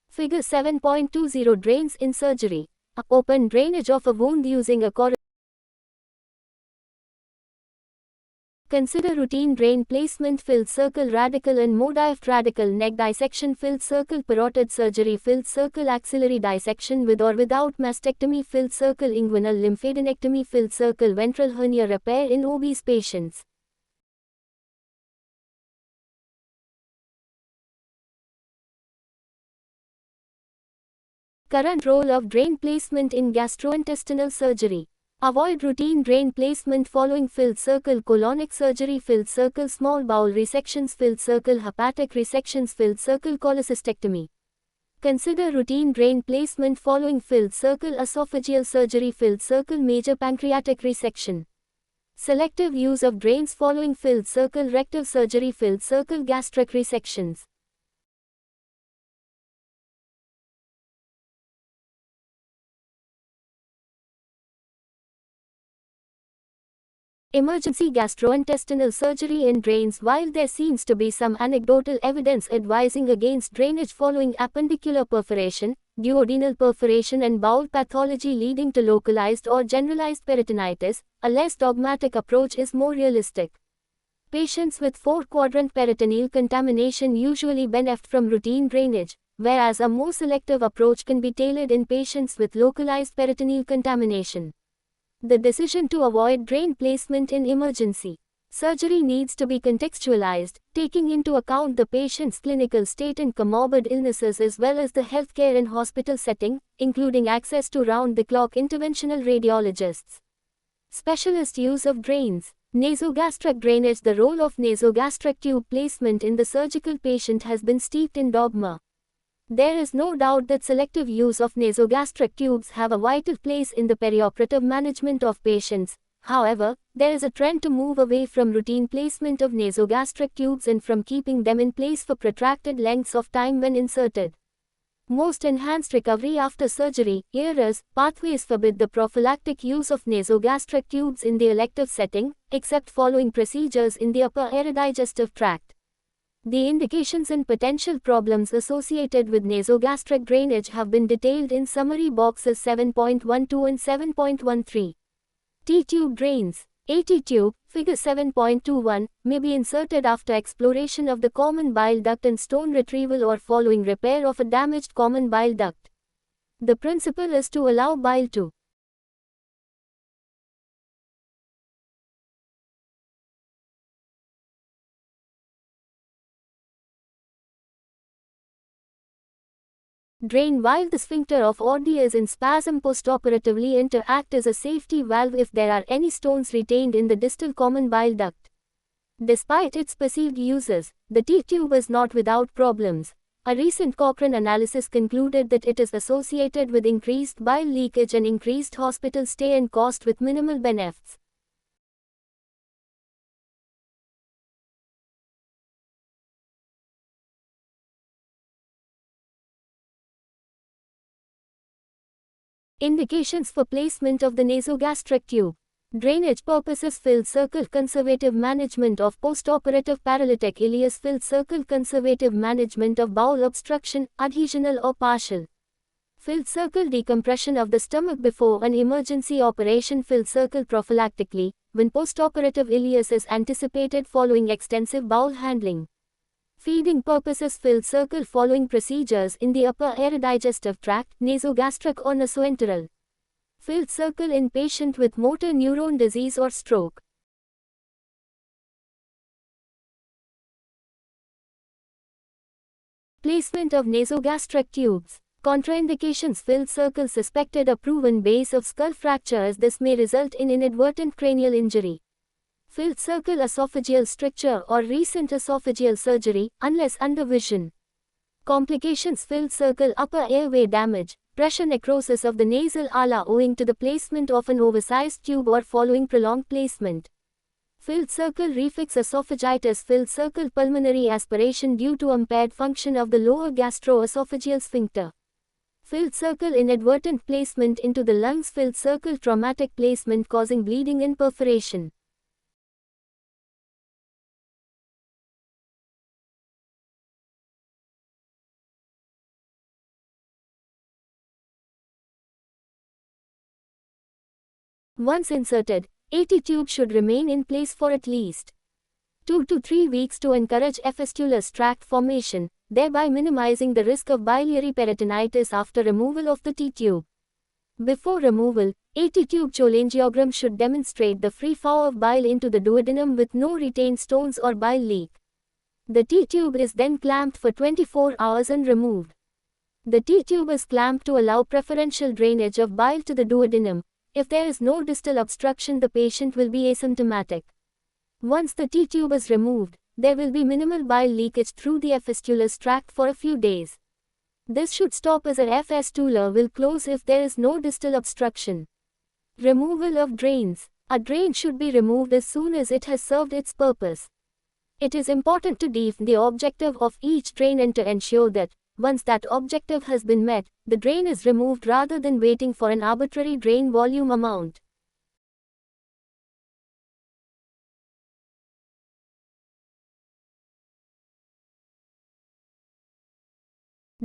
Figure 7.20 drains in surgery. Open drainage of a wound using a corridor. Consider routine drain placement. Filled circle radical and modified radical neck dissection. Filled circle parotid surgery. Filled circle axillary dissection with or without mastectomy. Filled circle inguinal lymphadenectomy. Filled circle ventral hernia repair in obese patients. Current role of drain placement in gastrointestinal surgery. Avoid routine drain placement following filled circle colonic surgery. Filled circle small bowel resections. Filled circle hepatic resections. Filled circle cholecystectomy. Consider routine drain placement following filled circle esophageal surgery. Filled circle major pancreatic resection. Selective use of drains following filled circle rectal surgery. Filled circle gastric resections. Emergency gastrointestinal surgery in drains. While there seems to be some anecdotal evidence advising against drainage following appendicular perforation, duodenal perforation and bowel pathology leading to localized or generalized peritonitis, a less dogmatic approach is more realistic. Patients with four-quadrant peritoneal contamination usually benefit from routine drainage, whereas a more selective approach can be tailored in patients with localized peritoneal contamination. The decision to avoid drain placement in emergency surgery needs to be contextualized, taking into account the patient's clinical state and comorbid illnesses as well as the healthcare and hospital setting, including access to round-the-clock interventional radiologists. Specialist use of drains. Nasogastric drainage. The role of nasogastric tube placement in the surgical patient has been steeped in dogma. There is no doubt that selective use of nasogastric tubes have a vital place in the perioperative management of patients. However, there is a trend to move away from routine placement of nasogastric tubes and from keeping them in place for protracted lengths of time when inserted. Most enhanced recovery after surgery (ERAs) pathways forbid the prophylactic use of nasogastric tubes in the elective setting, except following procedures in the upper aerodigestive tract. The indications and potential problems associated with nasogastric drainage have been detailed in summary boxes 7.12 and 7.13. T-tube drains. A T-tube, figure 7.21, may be inserted after exploration of the common bile duct and stone retrieval or following repair of a damaged common bile duct. The principle is to allow bile to drain while the sphincter of Oddi is in spasm postoperatively and to act as a safety valve if there are any stones retained in the distal common bile duct. Despite its perceived uses, the T-tube is not without problems. A recent Cochrane analysis concluded that it is associated with increased bile leakage and increased hospital stay and cost with minimal benefits. Indications for placement of the nasogastric tube. Drainage purposes. Filled circle conservative management of postoperative paralytic ileus. Filled circle conservative management of bowel obstruction, adhesional or partial. Filled circle decompression of the stomach before an emergency operation. Filled circle prophylactically, when postoperative ileus is anticipated following extensive bowel handling. Feeding purposes. Filled circle following procedures in the upper aerodigestive tract, nasogastric or nasoenteral. Filled circle in patient with motor neuron disease or stroke. Placement of nasogastric tubes. Contraindications. Filled circle suspected a proven base of skull fracture, as this may result in inadvertent cranial injury. Filled circle esophageal stricture or recent esophageal surgery, unless under vision. Complications. Filled circle upper airway damage, pressure necrosis of the nasal ala owing to the placement of an oversized tube or following prolonged placement. Filled circle reflux esophagitis. Filled circle pulmonary aspiration due to impaired function of the lower gastroesophageal sphincter. Filled circle inadvertent placement into the lungs. Filled circle traumatic placement causing bleeding and perforation. Once inserted, AT tube should remain in place for at least 2 to 3 weeks to encourage efistulous tract formation, thereby minimizing the risk of biliary peritonitis after removal of the T-tube. Before removal, AT tube cholangiogram should demonstrate the free flow of bile into the duodenum with no retained stones or bile leak. The T-tube is then clamped for 24 hours and removed. The T-tube is clamped to allow preferential drainage of bile to the duodenum. If there is no distal obstruction, the patient will be asymptomatic. Once the T-tube is removed, there will be minimal bile leakage through the efistulous tract for a few days. This should stop as a fistula will close if there is no distal obstruction. Removal of drains. A drain should be removed as soon as it has served its purpose. It is important to define the objective of each drain and to ensure that, once that objective has been met, the drain is removed rather than waiting for an arbitrary drain volume amount.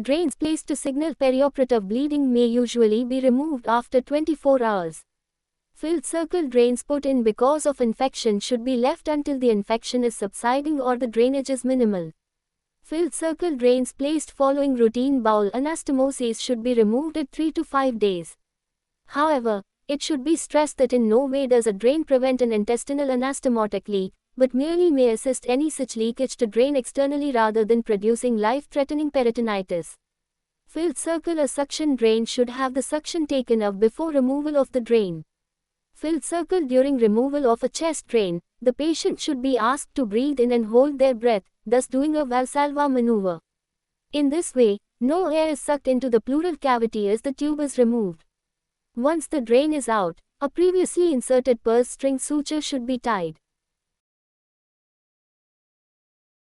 Drains placed to signal perioperative bleeding may usually be removed after 24 hours. Filled circle drains put in because of infection should be left until the infection is subsiding or the drainage is minimal. Filled circle drains placed following routine bowel anastomosis should be removed at 3 to 5 days. However, it should be stressed that in no way does a drain prevent an intestinal anastomotic leak, but merely may assist any such leakage to drain externally rather than producing life-threatening peritonitis. Filled circle a suction drain should have the suction taken off before removal of the drain. Filled circle during removal of a chest drain, the patient should be asked to breathe in and hold their breath, thus doing a Valsalva maneuver. In this way, no air is sucked into the pleural cavity as the tube is removed. Once the drain is out, a previously inserted purse string suture should be tied.